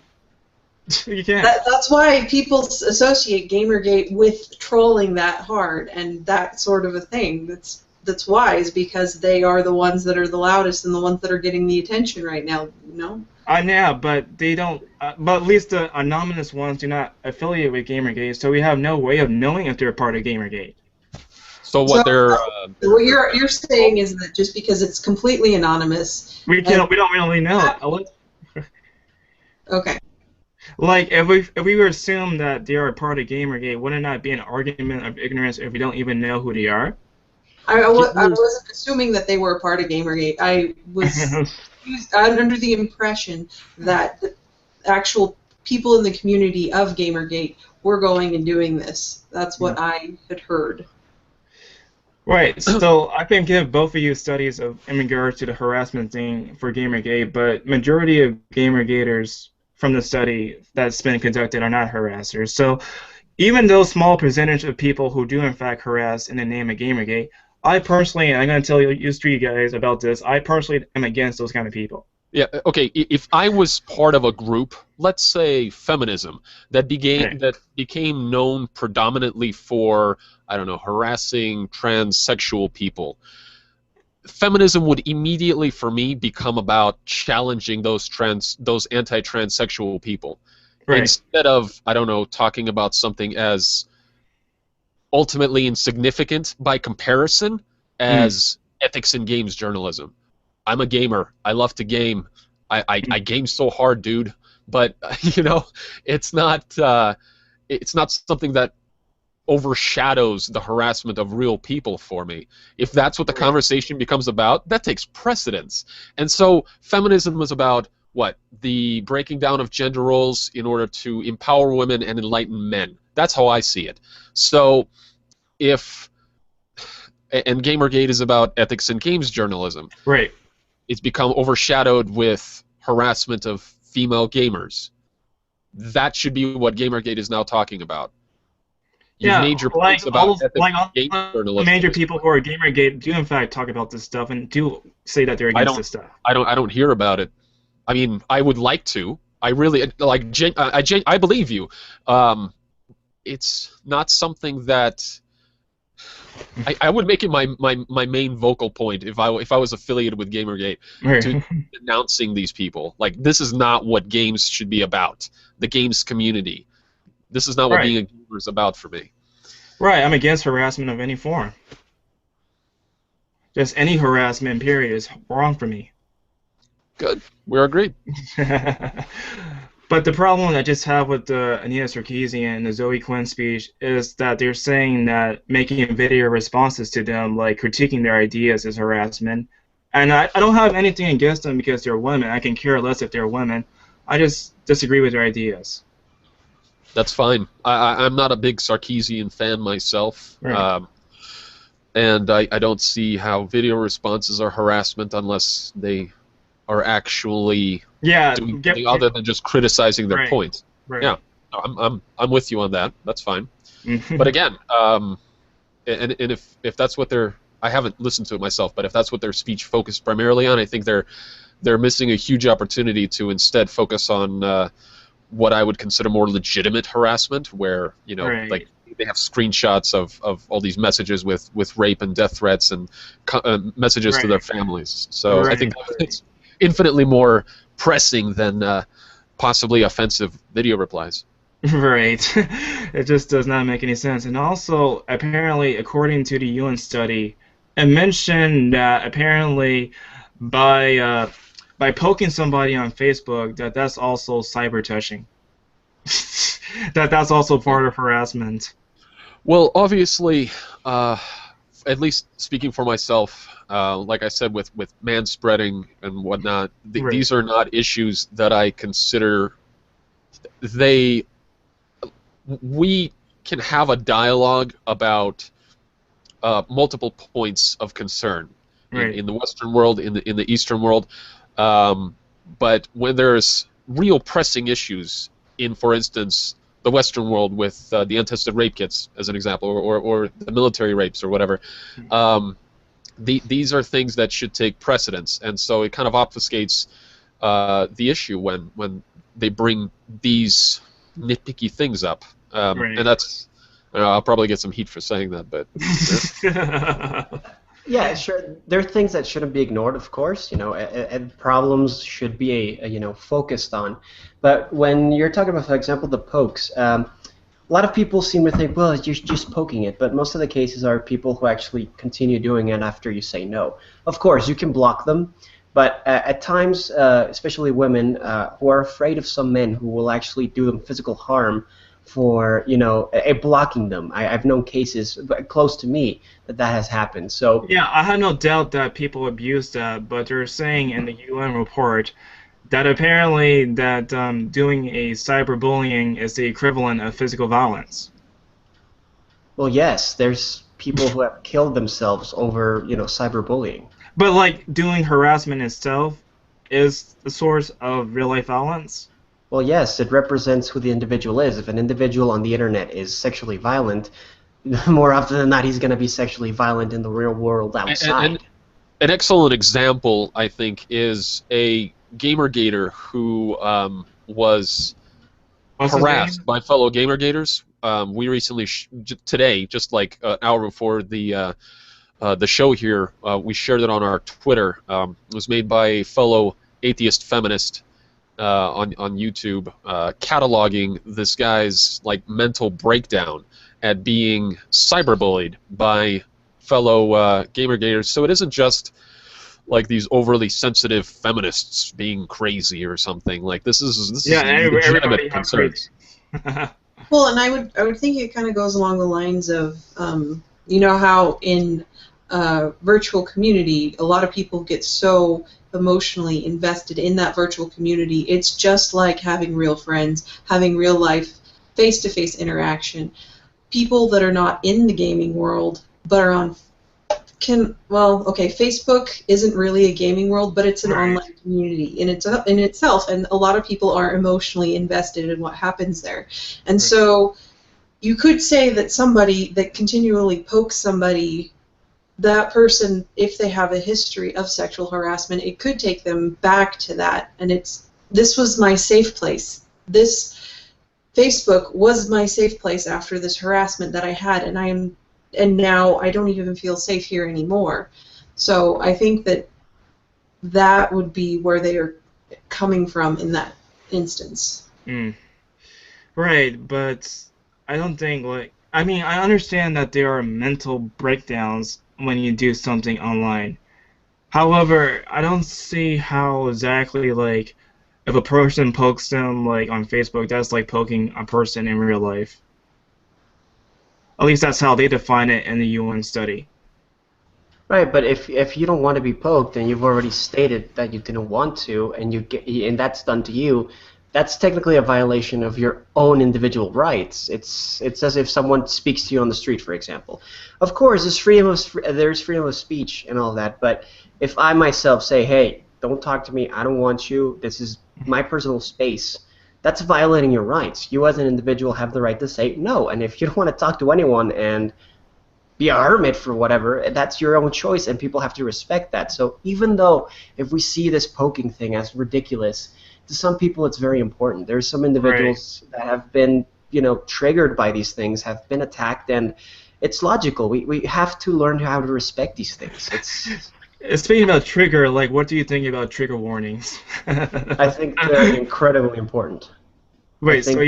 You can't. That's why people associate Gamergate with trolling that hard and that sort of a thing. That's wise, because they are the ones that are the loudest and the ones that are getting the attention right now. You know. I know, but they don't. But at least the anonymous ones do not affiliate with Gamergate, so we have no way of knowing if they're part of Gamergate. So what they're what you're saying is that just because it's completely anonymous, we don't really know. Okay. Like, if we were to assume that they are a part of Gamergate, wouldn't that be an argument of ignorance if we don't even know who they are? I wasn't assuming that they were a part of Gamergate. I was under the impression that the actual people in the community of Gamergate were going and doing this. That's what I had heard. Right, so I can give both of you studies in regards to the harassment thing for Gamergate, but majority of Gamergaters from the study that's been conducted are not harassers. So even though small percentage of people who do in fact harass in the name of Gamergate, I personally, and I'm going to tell you three guys about this, I personally am against those kind of people. Yeah, okay, if I was part of a group, let's say feminism, that became known predominantly for, I don't know, harassing transsexual people, feminism would immediately, for me, become about challenging those anti-transsexual people. Right. Instead of, I don't know, talking about something as ultimately insignificant by comparison as ethics in games journalism. I'm a gamer. I love to game. I game so hard, dude. But you know, it's not something that overshadows the harassment of real people for me. If that's what the conversation becomes about, that takes precedence. And so feminism is about what? The breaking down of gender roles in order to empower women and enlighten men. That's how I see it. So and Gamergate is about ethics in games journalism. Right. It's become overshadowed with harassment of female gamers. That should be what Gamergate is now talking about. You've made your points about game journalism. Major people who are Gamergate do in fact talk about this stuff and do say that they're against this stuff. I don't hear about it. I mean, I would like to. I really like. I believe you. It's not something that I would make it my main vocal point if I was affiliated with Gamergate to denouncing these people. Like, this is not what games should be about. The games community. This is not what being a gamer is about for me. Right, I'm against harassment of any form. Just any harassment, period, is wrong for me. Good, we're agreed. But the problem I just have with the Anita Sarkeesian and the Zoe Quinn speech is that they're saying that making video responses to them, like critiquing their ideas, is harassment. And I don't have anything against them because they're women. I can care less if they're women. I just disagree with their ideas. That's fine. I'm not a big Sarkeesian fan myself. Right. And I don't see how video responses are harassment unless they are actually doing something other than just criticizing their points. Right. Yeah, I'm with you on that. That's fine. But again, and if that's what I haven't listened to it myself, but if that's what their speech focused primarily on, I think they're missing a huge opportunity to instead focus on what I would consider more legitimate harassment, where Right. like they have screenshots of all these messages with rape and death threats and messages to Right. their families. So I Right. think it's infinitely more pressing than possibly offensive video replies. Right. It just does not make any sense. And also, apparently, according to the UN study, it mentioned that apparently by poking somebody on Facebook, that's also cyber touching. That's also part of harassment. Well, obviously, at least speaking for myself, like I said, with manspreading and whatnot, Right. these are not issues that I consider we can have a dialogue about multiple points of concern Right. in the Western world, in the Eastern world, but when there's real pressing issues in, for instance, the Western world with the untested rape kits, as an example, or the military rapes or whatever, these are things that should take precedence, and so it kind of obfuscates the issue when they bring these nitpicky things up, Right. and that's I'll probably get some heat for saying that, but Yeah, sure. There are things that shouldn't be ignored, of course. And problems should be focused on. But when you're talking about, for example, the pokes, a lot of people seem to think, well, you're just poking it. But most of the cases are people who actually continue doing it after you say no. Of course, you can block them, but at times, especially women who are afraid of some men who will actually do them physical harm for blocking them. I've known cases close to me that has happened. So Yeah, I have no doubt that people abuse that, but they're saying in the UN report that apparently that doing a cyberbullying is the equivalent of physical violence. well, yes, there's people who have killed themselves over cyberbullying. But like doing harassment itself is the source of real life violence. Well, yes, it represents who the individual is. If an individual on the internet is sexually violent, more often than not, he's going to be sexually violent in the real world outside. and an excellent example, I think, is a gamergator who was What's his harassed name? by fellow gamergators. We recently, today, just like an hour before the show here, we shared it on our Twitter. It was made by a fellow atheist feminist on YouTube, cataloging this guy's mental breakdown at being cyberbullied by fellow gamergators. So it isn't just like these overly sensitive feminists being crazy or something. Like this is Yeah, everybody legitimate has concerns. Well, and I would think it kind of goes along the lines of, how in virtual community, a lot of people get so emotionally invested in that virtual community. It's just like having real friends, having real life, face-to-face interaction. People that are not in the gaming world but are on Facebook isn't really a gaming world, but it's an Right. online community in itself, and a lot of people are emotionally invested in what happens there. And so you could say that somebody that continually pokes somebody, that person, if they have a history of sexual harassment, it could take them back to that. And this was my safe place. This Facebook was my safe place after this harassment that I had, and now I don't even feel safe here anymore. So I think that would be where they are coming from in that instance. Right, but I don't think I understand that there are mental breakdowns when you do something online. However, I don't see how exactly if a person pokes them on Facebook, that's like poking a person in real life. At least that's how they define it in the UN study. Right, but if you don't want to be poked and you've already stated that you didn't want to, and that's done to you, that's technically a violation of your own individual rights. It's as if someone speaks to you on the street, for example. Of course, there's freedom of speech and all that, but if I myself say, hey, don't talk to me, I don't want you, this is my personal space, that's violating your rights. You as an individual have the right to say no, and if you don't want to talk to anyone and be a hermit for whatever, that's your own choice, and people have to respect that. So even though if we see this poking thing as ridiculous, to some people it's very important. There's some individuals that have been, triggered by these things, have been attacked, and it's logical. We have to learn how to respect these things. Speaking about trigger, like, what do you think about trigger warnings? I think they're incredibly important. Wait, so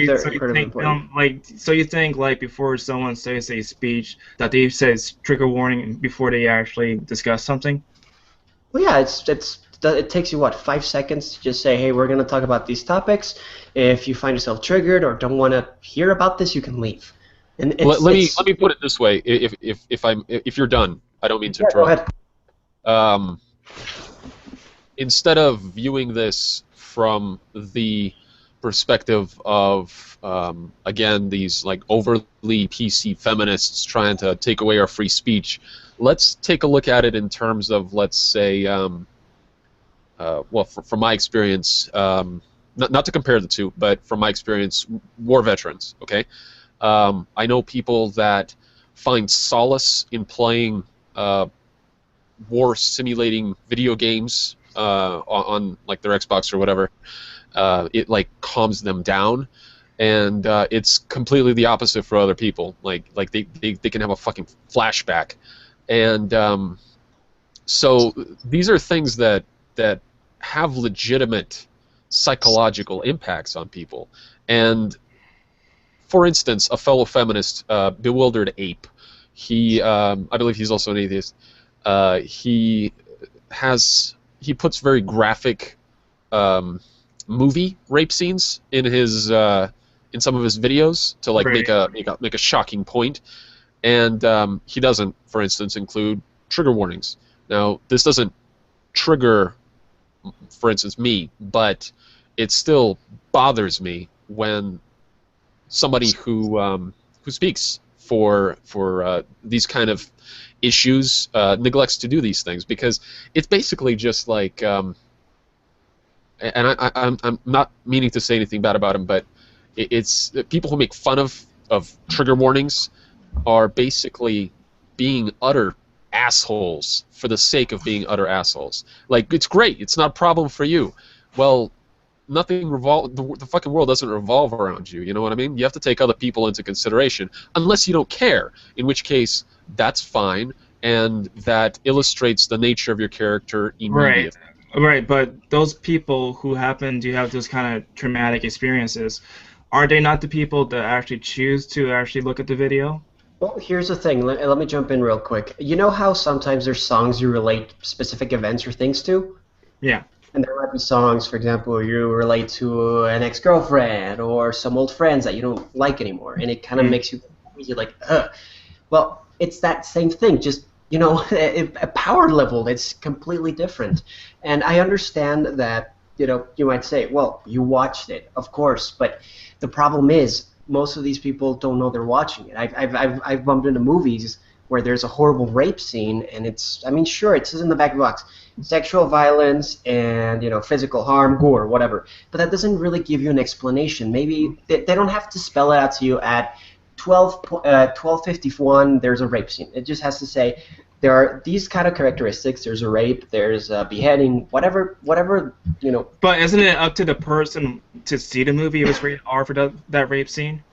you think like before someone says a speech that they says trigger warning before they actually discuss something? Well, yeah, it takes you what, 5 seconds to just say, hey, we're going to talk about these topics. If you find yourself triggered or don't want to hear about this, you can leave. And let me put it this way: if you're done, I don't mean to interrupt. Go ahead. Instead of viewing this from the perspective of again these like overly PC feminists trying to take away our free speech, let's take a look at it in terms of, let's say, well, from my experience, not to compare the two, but from my experience, war veterans. Okay, I know people that find solace in playing war simulating video games on like their Xbox or whatever. It like calms them down, and it's completely the opposite for other people. Like they can have a fucking flashback, and so these are things that have legitimate psychological impacts on people. And for instance, a fellow feminist, Bewildered Ape, I believe he's also an atheist. He puts very graphic movie rape scenes in his in some of his videos to like make a shocking point, and he doesn't, for instance, include trigger warnings. Now, this doesn't trigger, for instance, me, but it still bothers me when somebody who speaks for these kind of issues neglects to do these things, because it's basically just like. And I'm not meaning to say anything bad about him, but it's people who make fun of trigger warnings are basically being utter assholes for the sake of being utter assholes. Like, it's great, it's not a problem for you. Well, the fucking world doesn't revolve around you, you know what I mean? You have to take other people into consideration, unless you don't care, in which case that's fine, and that illustrates the nature of your character immediately. Right, but those people who happen to have those kind of traumatic experiences, are they not the people that actually choose to actually look at the video? Well, here's the thing. Let me jump in real quick. You know how sometimes there's songs you relate specific events or things to? Yeah. And there might be songs, for example, you relate to an ex-girlfriend or some old friends that you don't like anymore, and it kind of makes you like, ugh. Well, it's that same thing, just a power level that's completely different. And I understand that, you might say, well, you watched it, of course, but the problem is most of these people don't know they're watching it. I've bumped into movies where there's a horrible rape scene, and it says in the back of the box, sexual violence and, physical harm, gore, whatever. But that doesn't really give you an explanation. Maybe they don't have to spell it out to you at 12:51, there's a rape scene. It just has to say there are these kind of characteristics. There's a rape, there's a beheading, whatever. But isn't it up to the person to see the movie if it's rated R for that rape scene?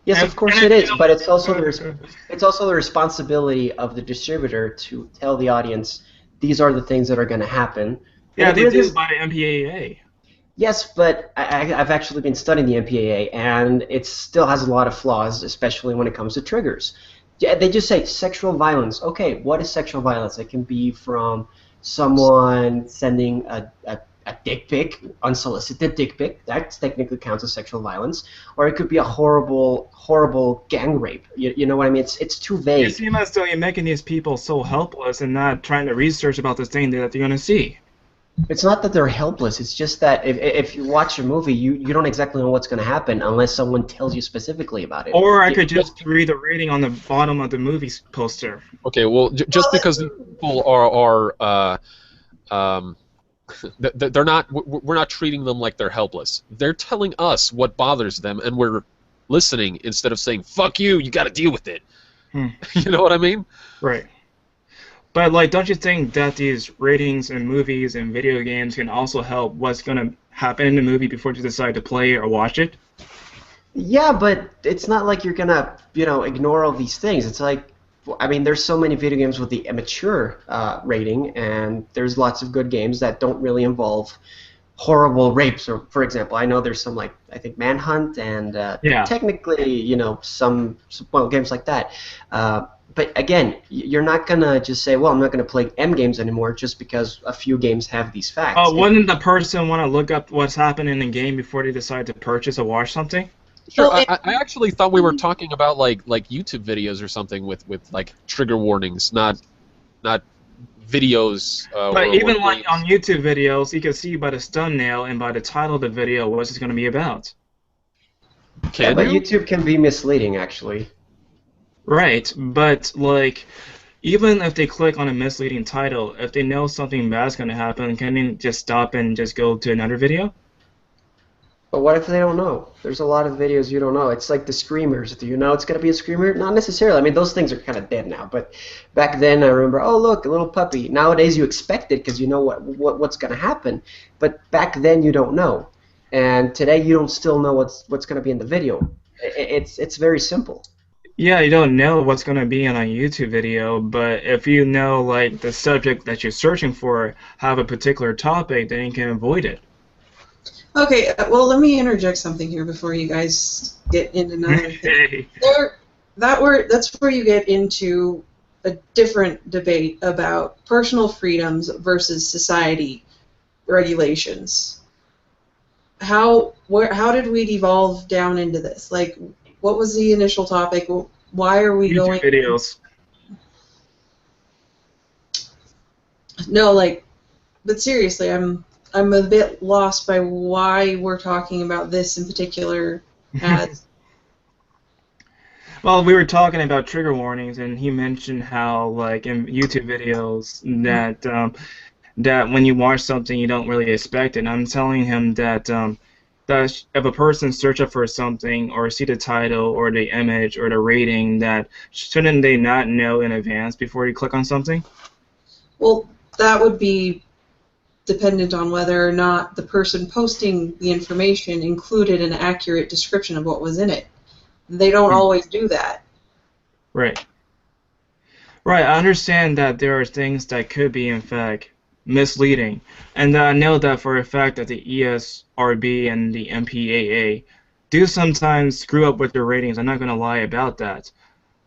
Yes, of course it is, but it's also the responsibility of the distributor to tell the audience these are the things that are going to happen. Yeah, they do by the MPAA. Yes, but I've actually been studying the MPAA, and it still has a lot of flaws, especially when it comes to triggers. Yeah, they just say sexual violence. Okay, what is sexual violence? It can be from someone sending a dick pic, unsolicited dick pic. That technically counts as sexual violence. Or it could be a horrible, horrible gang rape. You know what I mean? It's too vague. You seem as though you're making these people so helpless and not trying to research about this thing that they're going to see. It's not that they're helpless. It's just that if you watch a movie, you don't exactly know what's going to happen unless someone tells you specifically about it. Or I could just read the rating on the bottom of the movie poster. Okay, well, just because people are they're not. We're not treating them like they're helpless. They're telling us what bothers them, and we're listening instead of saying "fuck you." You got to deal with it. Hmm. You know what I mean? Right. But like, don't you think that these ratings in movies and video games can also help what's gonna happen in the movie before you decide to play or watch it? Yeah, but it's not like you're gonna, ignore all these things. It's like, I mean, there's so many video games with the immature rating, and there's lots of good games that don't really involve horrible rapes. Or, for example, I know there's some like I think Manhunt and Yeah. technically, some games like that. But again, you're not gonna just say, well, I'm not gonna play M games anymore just because a few games have these facts. Wouldn't the person want to look up what's happening in the game before they decide to purchase or watch something? Sure. Well, I actually thought we were talking about like YouTube videos or something with like trigger warnings, not videos. But even or like games. on YouTube videos, you can see by the thumbnail and by the title of the video what it's going to be about. Yeah, Can but you? YouTube can be misleading, actually. Right, but like, even if they click on a misleading title, if they know something bad's going to happen, can they just stop and just go to another video? But what if they don't know? There's a lot of videos you don't know. It's like the screamers. Do you know it's going to be a screamer? Not necessarily. I mean, those things are kind of dead now. But back then, I remember, oh, look, a little puppy. Nowadays, you expect it because you know what's going to happen. But back then, you don't know. And today, you don't still know what's going to be in the video. It's very simple. Yeah, you don't know what's going to be in a YouTube video, but if you know like the subject that you're searching for have a particular topic, then you can avoid it. Okay, well, let me interject something here before you guys get into another thing. That's where you get into a different debate about personal freedoms versus society regulations. How did we devolve down into this? Like, what was the initial topic? Why are we YouTube going? videos. No, like, but seriously, I'm a bit lost by why we're talking about this in particular as Well, we were talking about trigger warnings, and he mentioned how, like, in YouTube videos, that when you watch something, you don't really expect it. And I'm telling him that that if a person search up for something or see the title or the image or the rating, that shouldn't they not know in advance before you click on something? well, that would be dependent on whether or not the person posting the information included an accurate description of what was in it. They don't always do that. Right. Right, I understand that there are things that could be, in fact, misleading, and I know that for a fact that the ESRB and the MPAA do sometimes screw up with their ratings. I'm not going to lie about that.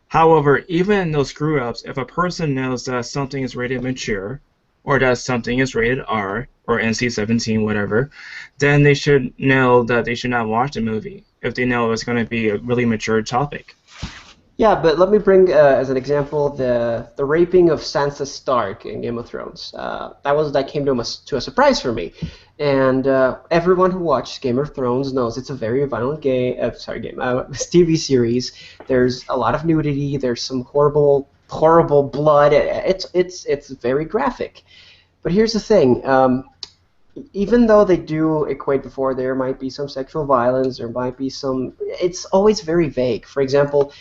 However, even in those screw-ups, if a person knows that something is rated mature, or that something is rated R, or NC-17, whatever, then they should know that they should not watch the movie if they know it's going to be a really mature topic. Yeah, but let me bring as an example the raping of Sansa Stark in Game of Thrones. That came to a surprise for me, and everyone who watched Game of Thrones knows it's a very violent TV series. There's a lot of nudity. There's some horrible blood. It's very graphic. But here's the thing. Even though they do equate before there might be some sexual violence, there might be some. It's always very vague. For example,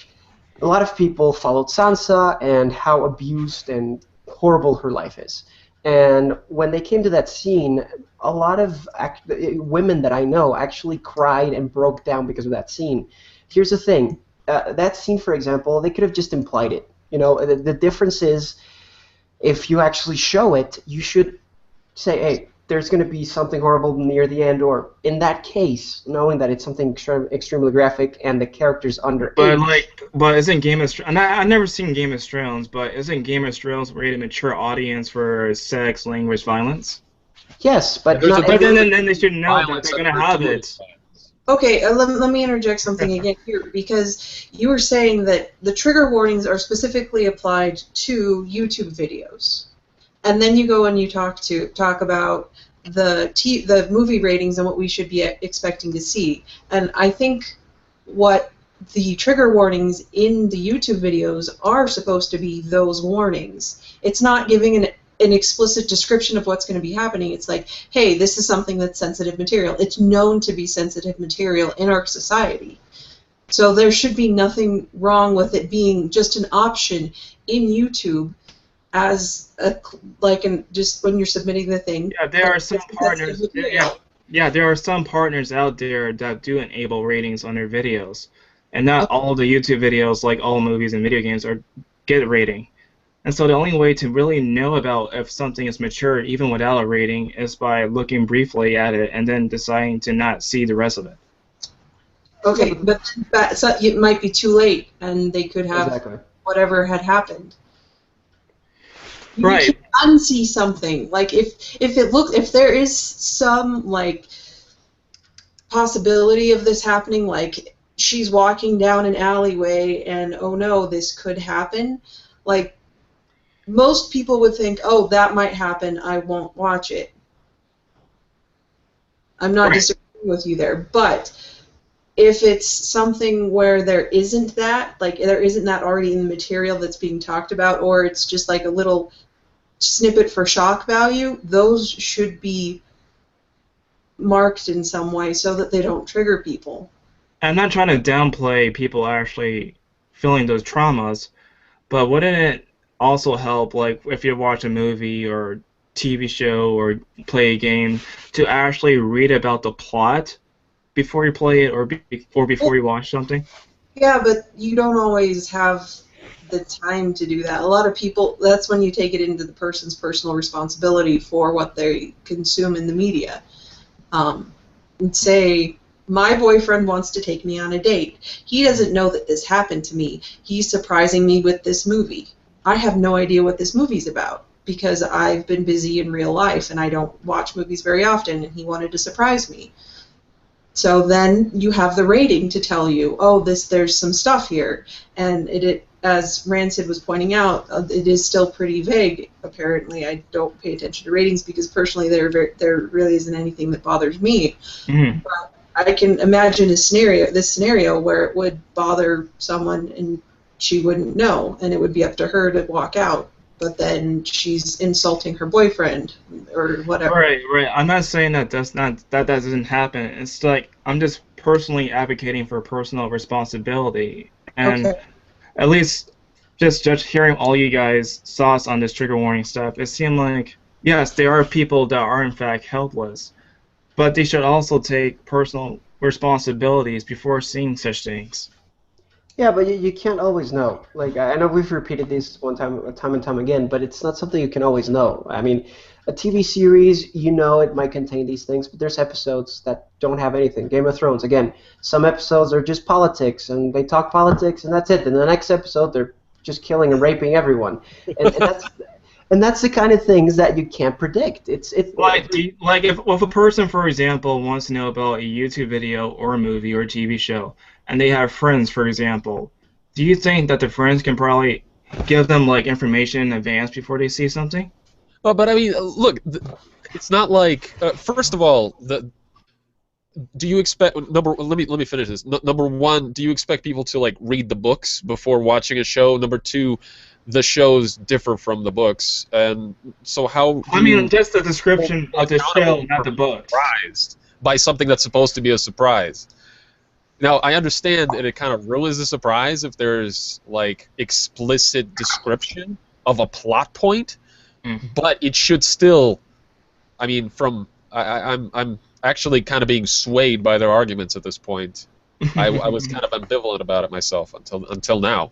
a lot of people followed Sansa and how abused and horrible her life is. And when they came to that scene, a lot of women that I know actually cried and broke down because of that scene. Here's the thing. That scene, for example, they could have just implied it. You know, the difference is if you actually show it, you should say, hey, there's going to be something horrible near the end, or in that case, knowing that it's something extremely graphic and the character's underage. But isn't Game of Thrones? I've never seen Game of Thrones, but isn't Game of Thrones rated mature audience for sex, language, violence? Yes, but There's not a But every, then they should know that Violence they're going to and have gratuitous it. violence. Okay, let me interject something again here, because you were saying that the trigger warnings are specifically applied to YouTube videos, and then you go and you talk about the movie ratings and what we should be expecting to see. And I think what the trigger warnings in the YouTube videos are supposed to be those warnings. It's not giving an explicit description of what's going to be happening. It's like, hey, this is something that's sensitive material. It's known to be sensitive material in our society. So there should be nothing wrong with it being just an option in YouTube as just when you're submitting the thing. Yeah, there are some partners. Yeah, there are some partners out there that do enable ratings on their videos, and not all the YouTube videos, like all movies and video games, get a rating. And so the only way to really know about if something is mature, even without a rating, is by looking briefly at it and then deciding to not see the rest of it. Okay, but so it might be too late, and they could have whatever had happened. Right. You can unsee something. Like if there is some like possibility of this happening, like she's walking down an alleyway and oh no, this could happen. Like most people would think, oh, that might happen. I won't watch it. I'm not disagreeing with you there, but if it's something where there isn't that, like there isn't that already in the material that's being talked about, or it's just like a little snippet for shock value, those should be marked in some way so that they don't trigger people. I'm not trying to downplay people actually feeling those traumas, but wouldn't it also help, like if you watch a movie or TV show or play a game, to actually read about the plot before you play it or before you watch something? Yeah, but you don't always have the time to do that. A lot of people, that's when you take it into the person's personal responsibility for what they consume in the media. And say, my boyfriend wants to take me on a date. He doesn't know that this happened to me. He's surprising me with this movie. I have no idea what this movie's about because I've been busy in real life and I don't watch movies very often, and he wanted to surprise me. So then you have the rating to tell you, oh, there's some stuff here, and it as Rancid was pointing out, it is still pretty vague. Apparently, I don't pay attention to ratings because personally, there really isn't anything that bothers me. Mm-hmm. But I can imagine this scenario where it would bother someone and she wouldn't know, and it would be up to her to walk out. But then she's insulting her boyfriend or whatever. Right. I'm not saying that that doesn't happen. It's like I'm just personally advocating for personal responsibility, and at least just hearing all you guys' thoughts on this trigger warning stuff, it seemed like yes, there are people that are in fact helpless, but they should also take personal responsibilities before seeing such things. Yeah, but you can't always know. Like, I know we've repeated this time and time again, but it's not something you can always know. I mean, a TV series, you know it might contain these things, but there's episodes that don't have anything. Game of Thrones, again, some episodes are just politics, and they talk politics, and that's it. And the next episode, they're just killing and raping everyone. And that's the kind of things that you can't predict. If a person, for example, wants to know about a YouTube video or a movie or a TV show, and they have friends, for example, do you think that the friends can probably give them like information in advance before they see something? Well, but I mean, look, it's not like first of all, do you expect let me finish this. Number one, do you expect people to like read the books before watching a show? Number two, the shows differ from the books, and so how? I mean, just the description of the show, not the book. Surprised by something that's supposed to be a surprise. Now, I understand that it kind of ruins the surprise if there's like explicit description of a plot point, but it should still. I mean, I'm actually kind of being swayed by their arguments at this point. I was kind of ambivalent about it myself until now.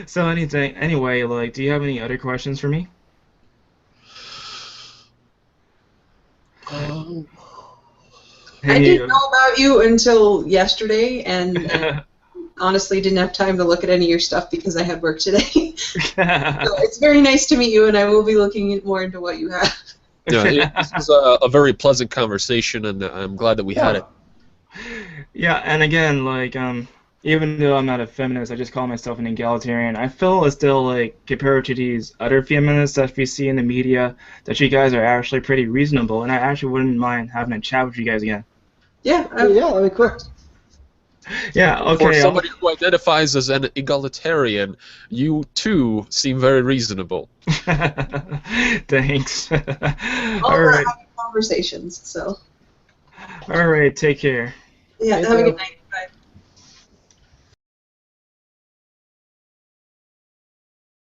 So anyway, like, do you have any other questions for me? I didn't know about you until yesterday, and honestly didn't have time to look at any of your stuff because I had work today. So it's very nice to meet you, and I will be looking more into what you have. Yeah, this was a very pleasant conversation, and I'm glad that we had it. Yeah, and again, like, even though I'm not a feminist, I just call myself an egalitarian. I feel as though, like, compared to these other feminists that we see in the media, that you guys are actually pretty reasonable, and I actually wouldn't mind having a chat with you guys again. Yeah, that'd be cool. Yeah, For okay. somebody who identifies as an egalitarian, you too seem very reasonable. Thanks. All All about right. having conversations. So All right. Take care. yeah, Thank have a you. good night.